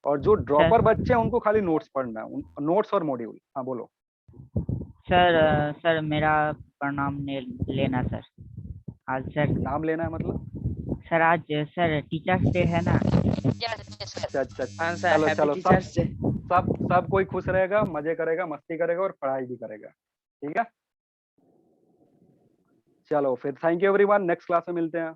और जो ड्रॉपर बच्चे हैं उनको खाली नोट्स पढ़ना है, नोट्स और मॉड्यूल। हाँ बोलो। सर मेरा प्रणाम लेना सर। आज सर नाम लेना है मतलब? सर आज सर टीचर्स डे है ना। अच्छा अच्छा, हाँ सर, चलो हैप्पी चलो, टीचर्स डे। सब कोई खुश रहेगा, मजे करेगा, मस्ती करेगा और पढ़ाई भी करेगा। ठीक है, चलो फिर thank you everyone, next class में मिलते हैं।